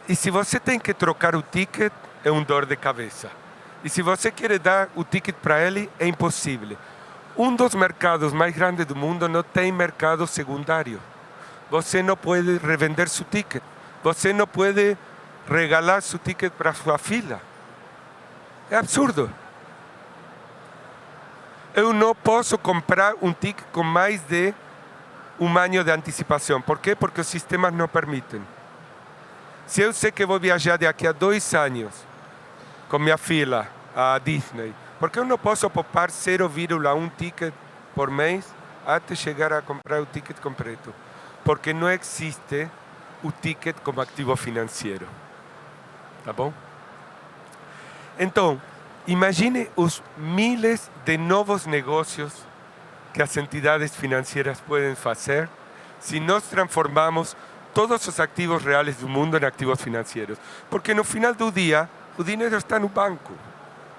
E se você tem que trocar o ticket, é um dor de cabeça. E se você quer dar o ticket para ele, é impossível. Um dos mercados mais grandes do mundo não tem mercado secundário. Você não pode revender seu ticket. Você não pode regalar seu ticket para sua filha. É absurdo. Eu não posso comprar um ticket com mais de um ano de antecipação. Por quê? Porque os sistemas não permitem. Se eu sei que vou viajar daqui a 2 anos com minha filha a Disney, por que eu não posso poupar 0,1 ticket por mês até chegar a comprar o ticket completo? Porque não existe o ticket como ativo financeiro. Tá bom? Então, imagine os miles de novos negócios que as entidades financeiras podem fazer se nós transformamos todos os ativos reais do mundo em ativos financeiros. Porque no final do dia, o dinheiro está no banco.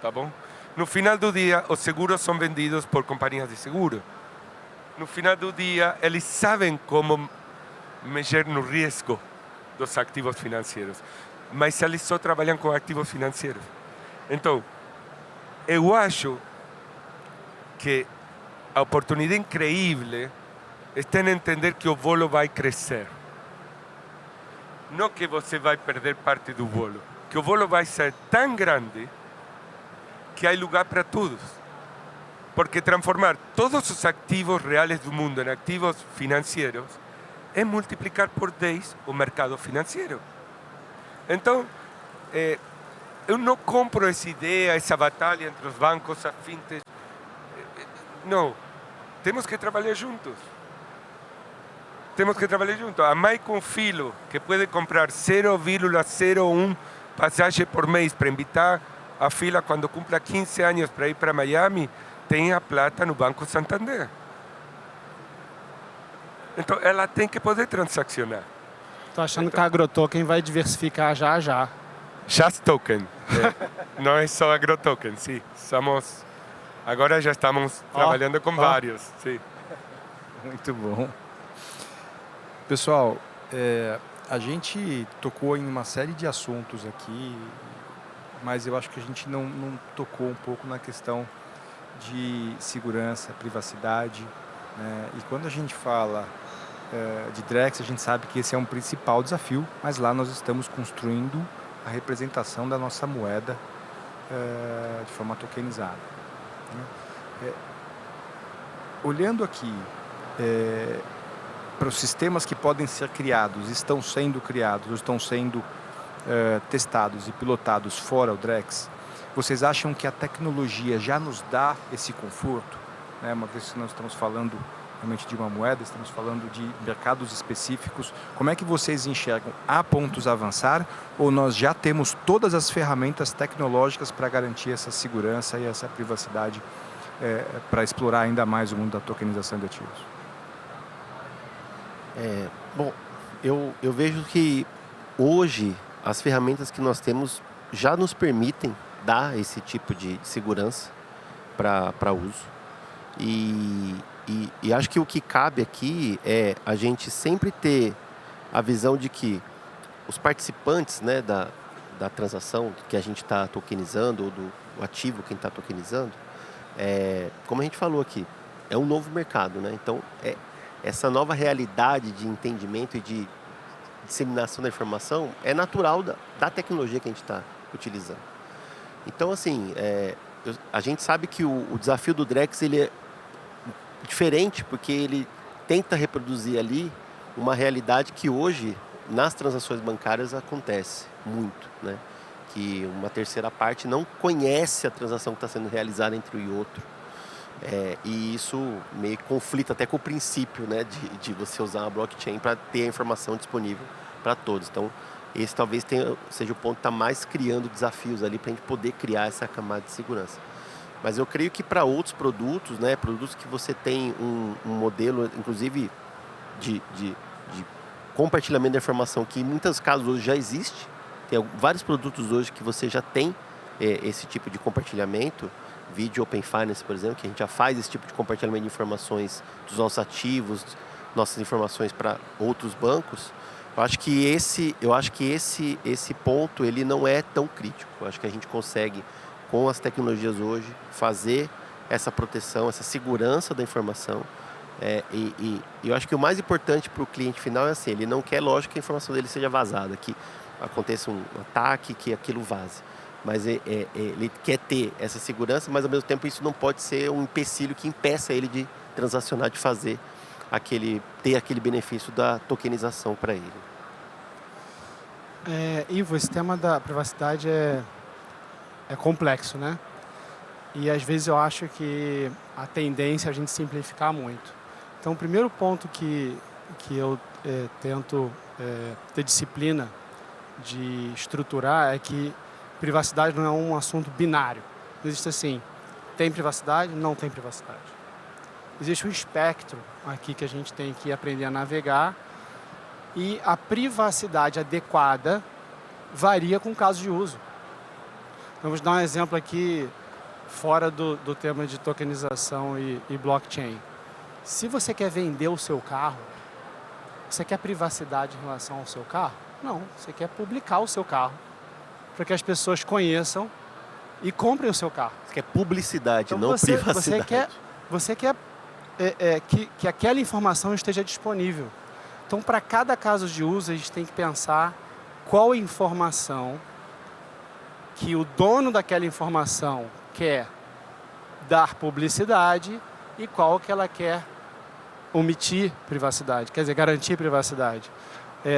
Tá bom? No final do dia, os seguros são vendidos por companhias de seguro. No final do dia, eles sabem como mexer no risco dos ativos financeiros. Mas eles só trabalham com ativos financeiros. Então, eu acho que a oportunidade incrível está em entender que o bolo vai crescer. Não que você vai perder parte do bolo. Que o bolo vai ser tão grande que há lugar para todos. Porque transformar todos os ativos reais do mundo em ativos financeiros é multiplicar por 10 o mercado financeiro. Então, eu não compro essa ideia, essa batalha entre os bancos, as fintechs. Não. Temos que trabalhar juntos. Temos que trabalhar juntos. A mãe com filho que pode comprar 0,01 passagem por mês para invitar a filha quando cumpra 15 anos para ir para Miami, tem a plata no Banco Santander. Então, ela tem que poder transacionar. Estou achando que a AgroToken vai diversificar já já. Just Token. Não é só AgroToken, sim. Agora já estamos trabalhando com vários. Sim. Muito bom. Pessoal, a gente tocou em uma série de assuntos aqui, mas eu acho que a gente não tocou um pouco na questão de segurança, privacidade, né? E quando a gente fala de Drex, a gente sabe que esse é um principal desafio, mas lá nós estamos construindo a representação da nossa moeda de forma tokenizada, né? Olhando aqui para os sistemas que podem ser criados, estão sendo criados, estão sendo testados e pilotados fora o Drex, vocês acham que a tecnologia já nos dá esse conforto? Né? Uma vez que nós estamos falando realmente de uma moeda, estamos falando de mercados específicos, como é que vocês enxergam? Há pontos a avançar ou nós já temos todas as ferramentas tecnológicas para garantir essa segurança e essa privacidade para explorar ainda mais o mundo da tokenização de ativos? Bom, eu vejo que hoje as ferramentas que nós temos já nos permitem dar esse tipo de segurança para uso. E acho que o que cabe aqui é a gente sempre ter a visão de que os participantes, né, da transação que a gente está tokenizando, ou do ativo que a gente está tokenizando, como a gente falou aqui, é um novo mercado, né? Então, essa nova realidade de entendimento e de disseminação da informação é natural da tecnologia que a gente está utilizando. Então, assim, a gente sabe que o desafio do Drex ele é diferente, porque ele tenta reproduzir ali uma realidade que hoje, nas transações bancárias, acontece muito, né? Que uma terceira parte não conhece a transação que está sendo realizada entre um e outro. E isso meio que conflita até com o princípio, né, de você usar uma blockchain para ter a informação disponível para todos. Então, esse talvez seja o ponto que está mais criando desafios ali para a gente poder criar essa camada de segurança. Mas eu creio que para outros produtos, né, produtos que você tem um modelo, inclusive, de compartilhamento da informação, que em muitos casos hoje já existe, tem vários produtos hoje que você já tem esse tipo de compartilhamento, Video Open Finance, por exemplo, que a gente já faz esse tipo de compartilhamento de informações dos nossos ativos, nossas informações para outros bancos. Eu acho que esse ponto ele não é tão crítico. Eu acho que a gente consegue, com as tecnologias hoje, fazer essa proteção, essa segurança da informação. E eu acho que o mais importante para o cliente final é assim, ele não quer, lógico, que a informação dele seja vazada, que aconteça um ataque, que aquilo vaze. Mas ele quer ter essa segurança, mas ao mesmo tempo isso não pode ser um empecilho que impeça ele de transacionar, de fazer ter aquele benefício da tokenização para ele. Ivo, esse tema da privacidade é complexo, né? E às vezes eu acho que a tendência é a gente simplificar muito. Então, o primeiro ponto que eu tento ter disciplina de estruturar é que privacidade não é um assunto binário. Não existe assim, tem privacidade, não tem privacidade. Existe um espectro aqui que a gente tem que aprender a navegar e a privacidade adequada varia com o caso de uso. Vamos dar um exemplo aqui fora do tema de tokenização e blockchain. Se você quer vender o seu carro, você quer privacidade em relação ao seu carro? Não, você quer publicar o seu carro para que as pessoas conheçam e comprem o seu carro. Você quer publicidade, Então, não privacidade. Você quer que aquela informação esteja disponível. Então, para cada caso de uso, a gente tem que pensar qual informação que o dono daquela informação quer dar publicidade e qual que ela quer omitir privacidade, quer dizer, garantir privacidade.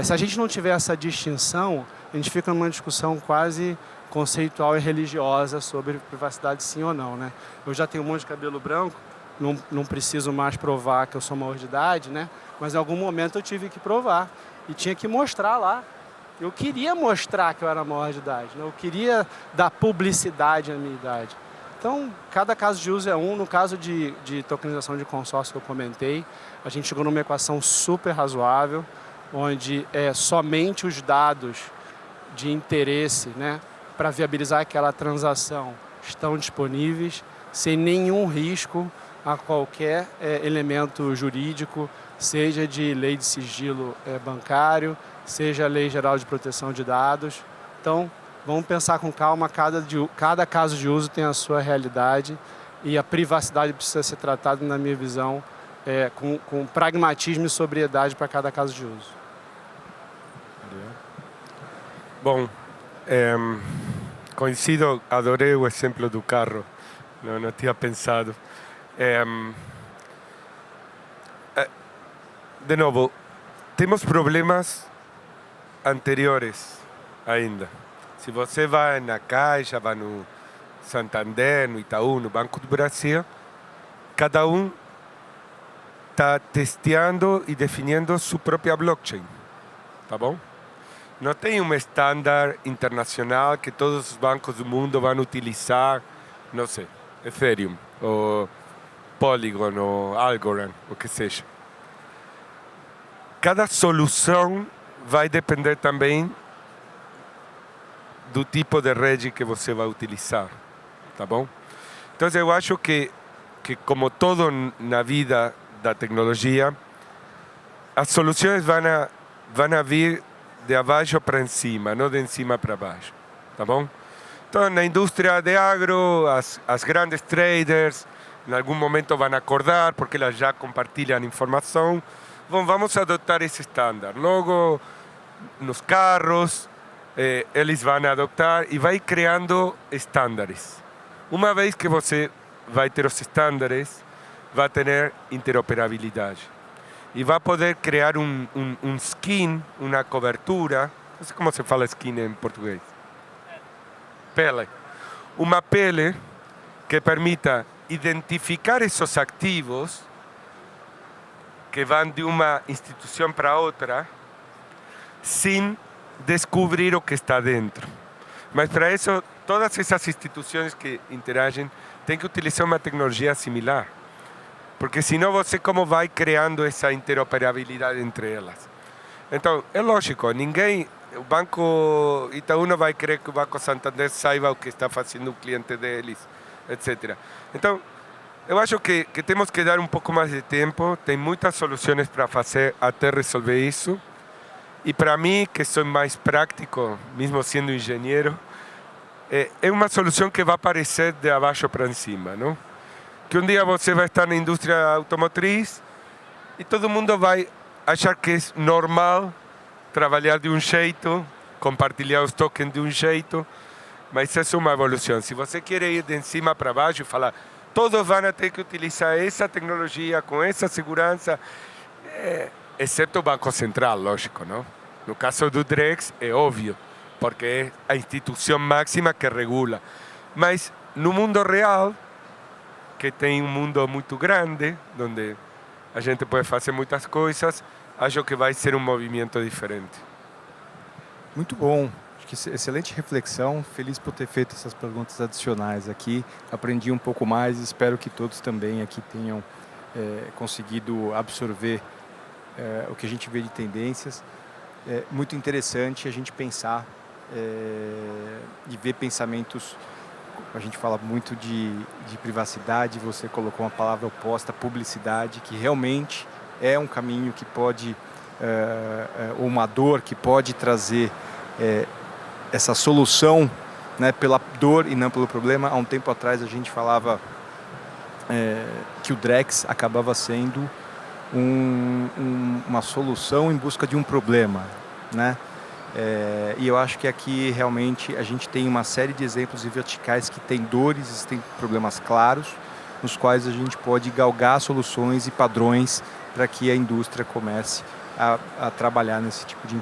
Se a gente não tiver essa distinção, a gente fica numa discussão quase conceitual e religiosa sobre privacidade sim ou não, né? Eu já tenho um monte de cabelo branco, não preciso mais provar que eu sou maior de idade, né? Mas em algum momento eu tive que provar e tinha que mostrar lá. Eu queria mostrar que eu era maior de idade, né? Eu queria dar publicidade à minha idade. Então, cada caso de uso é um. No caso de tokenização de consórcio que eu comentei, a gente chegou numa equação super razoável, onde somente os dados de interesse, né, para viabilizar aquela transação estão disponíveis, sem nenhum risco a qualquer elemento jurídico, seja de lei de sigilo bancário, seja a Lei Geral de Proteção de Dados. Então, vamos pensar com calma, cada caso de uso tem a sua realidade e a privacidade precisa ser tratada, na minha visão, com pragmatismo e sobriedade para cada caso de uso. Bom, coincido, adorei o exemplo do carro, não tinha pensado. De novo, temos problemas anteriores ainda. Se você vai na Caixa, vai no Santander, no Itaú, no Banco do Brasil, cada um está testeando e definindo sua própria blockchain, tá bom? Não tem um estándar internacional que todos os bancos do mundo vão utilizar, não sei, Ethereum, ou Polygon, ou Algorand, o que seja. Cada solução vai depender também do tipo de rede que você vai utilizar, tá bom? Então, eu acho que como todo na vida da tecnologia, as soluções vão vir de abaixo para cima, não de cima para baixo, tá bom? Então, na indústria de agro, as grandes traders, em algum momento vão acordar, porque elas já compartilham informação. Bom, vamos adotar esse estándar. Logo, nos carros, eles vão adotar e vai criando estándares. Uma vez que você vai ter os estándares, vai ter interoperabilidade. E vai poder criar um skin, uma cobertura. Não sei como se fala skin em português. Pele. Uma pele que permita identificar esses ativos que vão de uma instituição para outra sem descobrir o que está dentro. Mas para isso, todas essas instituições que interagem têm que utilizar uma tecnologia similar. Porque senão você como vai criando essa interoperabilidade entre elas. Então, é lógico, o Banco Itaú não vai querer que o Banco Santander saiba o que está fazendo o cliente deles etc. Então, eu acho que temos que dar um pouco mais de tempo, tem muitas soluções para fazer até resolver isso. E para mim, que sou mais prático, mesmo sendo engenheiro, é uma solução que vai aparecer de abaixo para cima, não? Que um dia você vai estar na indústria automotriz e todo mundo vai achar que é normal trabalhar de um jeito, compartilhar os tokens de um jeito, mas isso é uma evolução. Se você quer ir de cima para baixo e falar, todos vão ter que utilizar essa tecnologia com essa segurança, exceto o Banco Central, lógico, não? No caso do Drex, é óbvio, porque é a instituição máxima que regula. Mas no mundo real, que tem um mundo muito grande, onde a gente pode fazer muitas coisas, acho que vai ser um movimento diferente. Muito bom. Acho que excelente reflexão. Feliz por ter feito essas perguntas adicionais aqui. Aprendi um pouco mais e espero que todos também aqui tenham conseguido absorver o que a gente vê de tendências. É muito interessante a gente pensar e ver pensamentos. A gente fala muito de privacidade, você colocou uma palavra oposta, publicidade, que realmente é um caminho que pode, ou uma dor que pode trazer essa solução, né, pela dor e não pelo problema. Há um tempo atrás a gente falava que o Drex acabava sendo uma solução em busca de um problema, né? E eu acho que aqui realmente a gente tem uma série de exemplos e verticais que têm dores, têm problemas claros, nos quais a gente pode galgar soluções e padrões para que a indústria comece a trabalhar nesse tipo de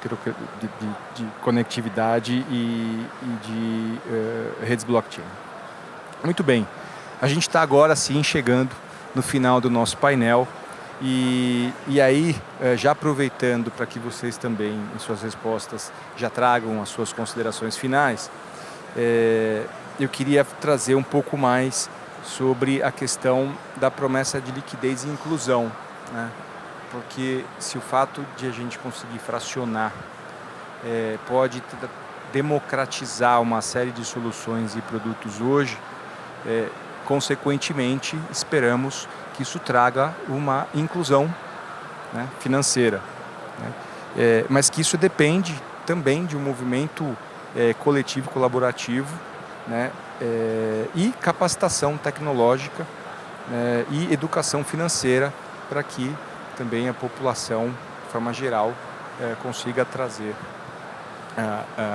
conectividade e de redes blockchain. Muito bem, a gente está agora sim chegando no final do nosso painel. E aí, já aproveitando para que vocês também, em suas respostas, já tragam as suas considerações finais, eu queria trazer um pouco mais sobre a questão da promessa de liquidez e inclusão, né? Porque se o fato de a gente conseguir fracionar pode democratizar uma série de soluções e produtos hoje, consequentemente, esperamos que isso traga uma inclusão, né, financeira, né? Mas que isso depende também de um movimento coletivo, colaborativo, né, e capacitação tecnológica, e educação financeira para que também a população, de forma geral, consiga trazer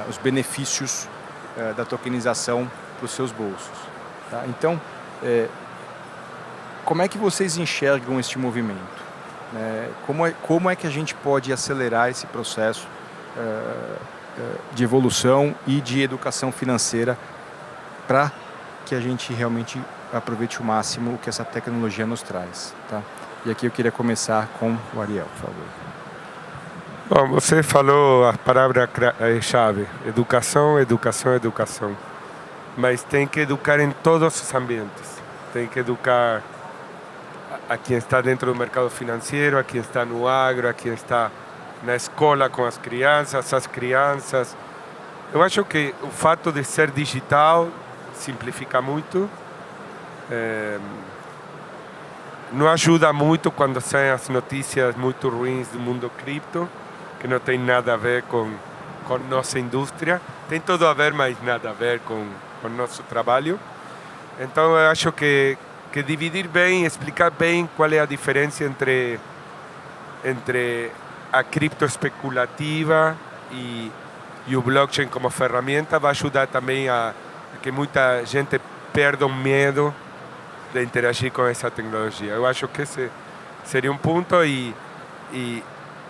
os benefícios da tokenização para os seus bolsos. Tá? Então, como é que vocês enxergam este movimento? Como é que a gente pode acelerar esse processo de evolução e de educação financeira para que a gente realmente aproveite o máximo o que essa tecnologia nos traz? Tá? E aqui eu queria começar com o Ariel, por favor. Bom, você falou a palavra-chave, educação, educação, educação. Mas tem que educar em todos os ambientes. Tem que educar a quem está dentro do mercado financeiro, a quem está no agro, a quem está na escola com as crianças. Eu acho que o fato de ser digital simplifica muito. Não ajuda muito quando saem as notícias muito ruins do mundo cripto, que não tem nada a ver com nossa indústria. Tem tudo a ver, mas nada a ver com nosso trabalho. Então, eu acho que dividir bem, explicar bem qual é a diferença entre a cripto especulativa e o blockchain como ferramenta vai ajudar também a que muita gente perda o medo de interagir com essa tecnologia. Eu acho que esse seria um ponto e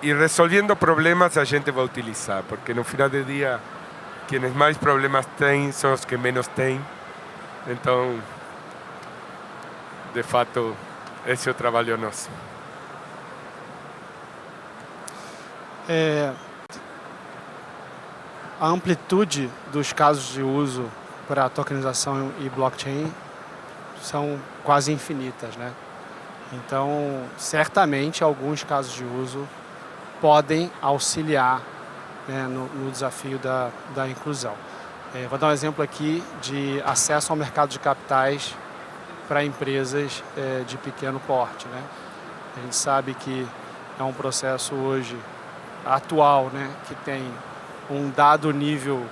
resolvendo problemas a gente vai utilizar, porque no final do dia, quienes mais problemas têm são os que menos têm. Então, de fato, esse é o trabalho nosso. A amplitude dos casos de uso para tokenização e blockchain são quase infinitas, né? Então, certamente, alguns casos de uso podem auxiliar, né, no desafio da inclusão. Vou dar um exemplo aqui de acesso ao mercado de capitais para empresas de pequeno porte, né? A gente sabe que é um processo hoje atual, né, que tem um dado nível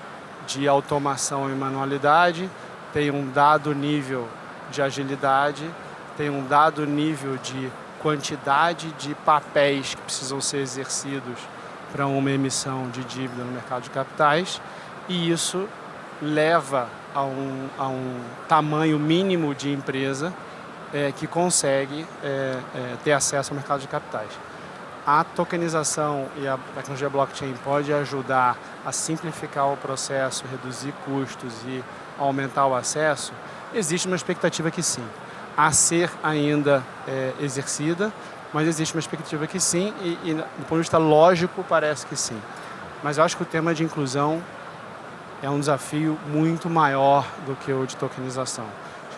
de automação e manualidade, tem um dado nível de agilidade, tem um dado nível de quantidade de papéis que precisam ser exercidos para uma emissão de dívida no mercado de capitais, e isso leva a um tamanho mínimo de empresa que consegue ter acesso ao mercado de capitais. A tokenização e a tecnologia blockchain pode ajudar a simplificar o processo, reduzir custos e aumentar o acesso? Existe uma expectativa que sim. A ser ainda exercida, mas existe uma expectativa que sim, e do ponto de vista lógico parece que sim. Mas eu acho que o tema de inclusão é um desafio muito maior do que o de tokenização.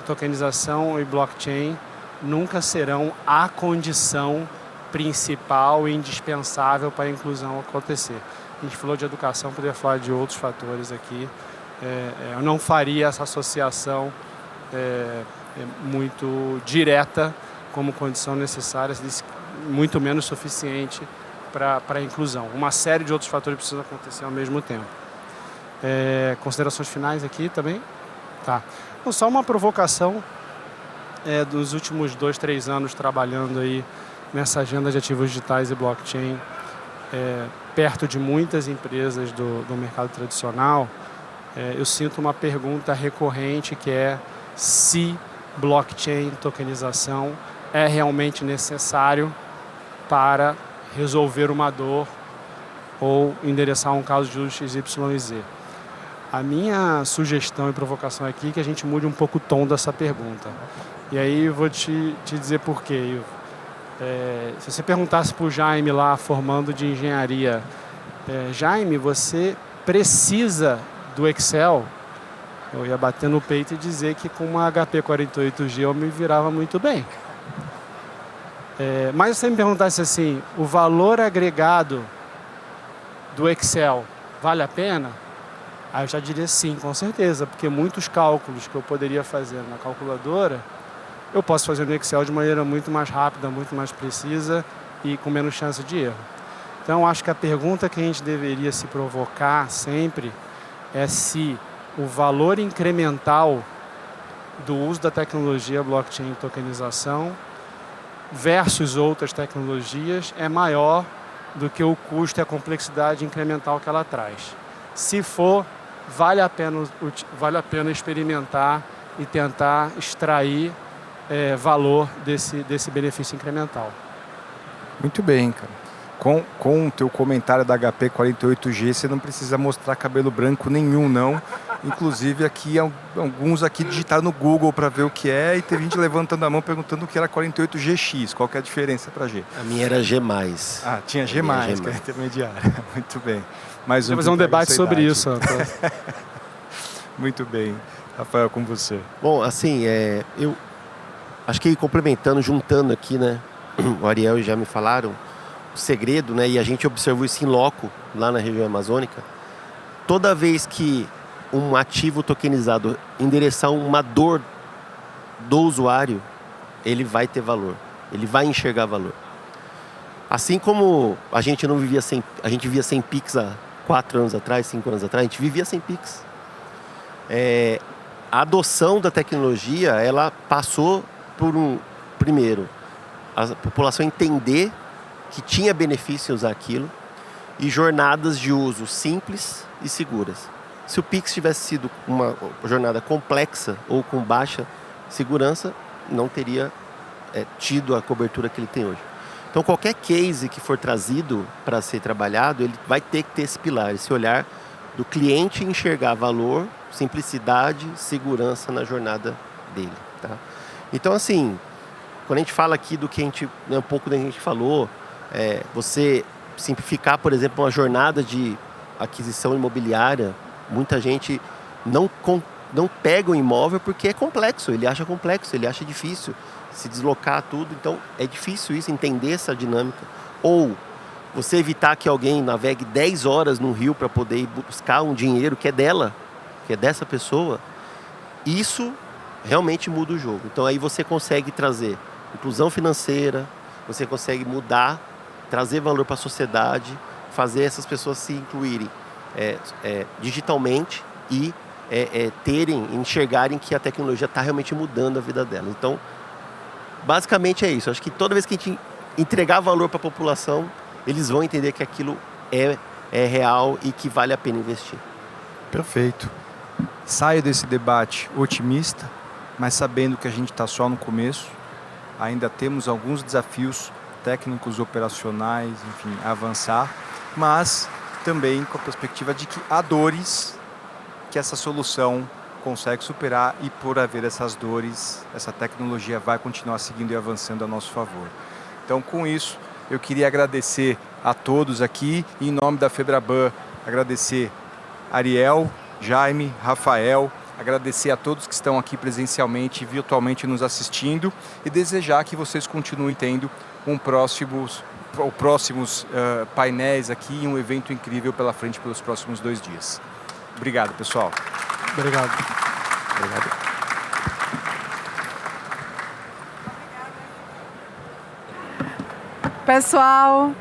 Tokenização e blockchain nunca serão a condição principal e indispensável para a inclusão acontecer. A gente falou de educação, poderia falar de outros fatores aqui. Eu não faria essa associação muito direta como condição necessária, muito menos suficiente para a inclusão. Uma série de outros fatores precisam acontecer ao mesmo tempo. Considerações finais aqui também? Tá. Então, só uma provocação dos últimos 2, 3 anos trabalhando aí nessa agenda de ativos digitais e blockchain, perto de muitas empresas do mercado tradicional, eu sinto uma pergunta recorrente que é se blockchain, tokenização é realmente necessário para resolver uma dor ou endereçar um caso de uso XYZ. A minha sugestão e provocação aqui é que a gente mude um pouco o tom dessa pergunta. E aí eu vou te dizer por quê, Ivo. Se você perguntasse para o Jaime lá, formando de engenharia, Jaime, você precisa do Excel? Eu ia bater no peito e dizer que com uma HP 48G eu me virava muito bem. Mas se você me perguntasse assim, o valor agregado do Excel vale a pena? Aí eu já diria sim, com certeza, porque muitos cálculos que eu poderia fazer na calculadora, eu posso fazer no Excel de maneira muito mais rápida, muito mais precisa e com menos chance de erro. Então, acho que a pergunta que a gente deveria se provocar sempre é se o valor incremental do uso da tecnologia blockchain e tokenização versus outras tecnologias é maior do que o custo e a complexidade incremental que ela traz. Se for, vale a pena experimentar e tentar extrair valor desse benefício incremental. Muito bem, cara. Com o teu comentário da HP 48G, você não precisa mostrar cabelo branco nenhum, não. Inclusive, aqui alguns aqui digitaram no Google para ver o que é e teve gente levantando a mão perguntando o que era 48GX, qual que é a diferença para G. A minha era G+. Ah, tinha G+, que é intermediária. Muito bem. Mais Vamos fazer um debate sobre isso. Muito bem. Rafael, com você. Bom, assim, eu acho que complementando, juntando aqui, né, o Ariel e já me falaram, o segredo, né, e a gente observou isso em loco, lá na região amazônica, toda vez que um ativo tokenizado endereçar uma dor do usuário, ele vai ter valor, ele vai enxergar valor. Assim como a gente vivia sem Pix há 4 anos atrás, 5 anos atrás, a gente vivia sem Pix. A adoção da tecnologia, ela passou por primeiro, a população entender que tinha benefício em usar aquilo e jornadas de uso simples e seguras. Se o Pix tivesse sido uma jornada complexa ou com baixa segurança, não teria tido a cobertura que ele tem hoje. Então, qualquer case que for trazido para ser trabalhado, ele vai ter que ter esse pilar, esse olhar do cliente enxergar valor, simplicidade, segurança na jornada dele. Tá? Então, assim, quando a gente fala aqui do que a gente, né, um pouco da que a gente falou, você simplificar, por exemplo, uma jornada de aquisição imobiliária, muita gente não pega o imóvel porque é complexo, ele acha difícil se deslocar tudo, então é difícil isso, entender essa dinâmica. Ou você evitar que alguém navegue 10 horas no rio para poder ir buscar um dinheiro que é dela, que é dessa pessoa, isso realmente muda o jogo. Então aí você consegue trazer inclusão financeira, você consegue mudar, trazer valor para a sociedade, fazer essas pessoas se incluírem digitalmente e enxergarem que a tecnologia está realmente mudando a vida delas. Então, basicamente é isso. Acho que toda vez que a gente entregar valor para a população, eles vão entender que aquilo é real e que vale a pena investir. Perfeito. Saio desse debate otimista, mas sabendo que a gente está só no começo, ainda temos alguns desafios técnicos, operacionais, enfim, a avançar, mas também com a perspectiva de que há dores que essa solução consegue superar e por haver essas dores, essa tecnologia vai continuar seguindo e avançando a nosso favor. Então, com isso, eu queria agradecer a todos aqui, e em nome da Febraban, agradecer Ariel, Jaime, Rafael, agradecer a todos que estão aqui presencialmente e virtualmente nos assistindo e desejar que vocês continuem tendo próximos painéis aqui e um evento incrível pela frente pelos próximos 2 dias. Obrigado, pessoal. Obrigado. Obrigado. Pessoal,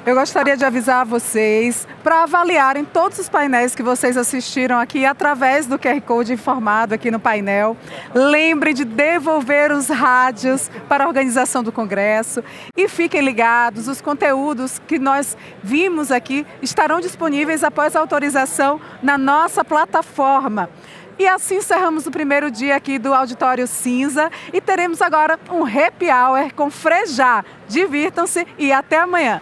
eu gostaria de avisar vocês para avaliarem todos os painéis que vocês assistiram aqui através do QR Code informado aqui no painel. Lembre de devolver os rádios para a organização do Congresso e fiquem ligados, os conteúdos que nós vimos aqui estarão disponíveis após a autorização na nossa plataforma. E assim encerramos o primeiro dia aqui do Auditório Cinza e teremos agora um happy hour com Frejá. Divirtam-se e até amanhã.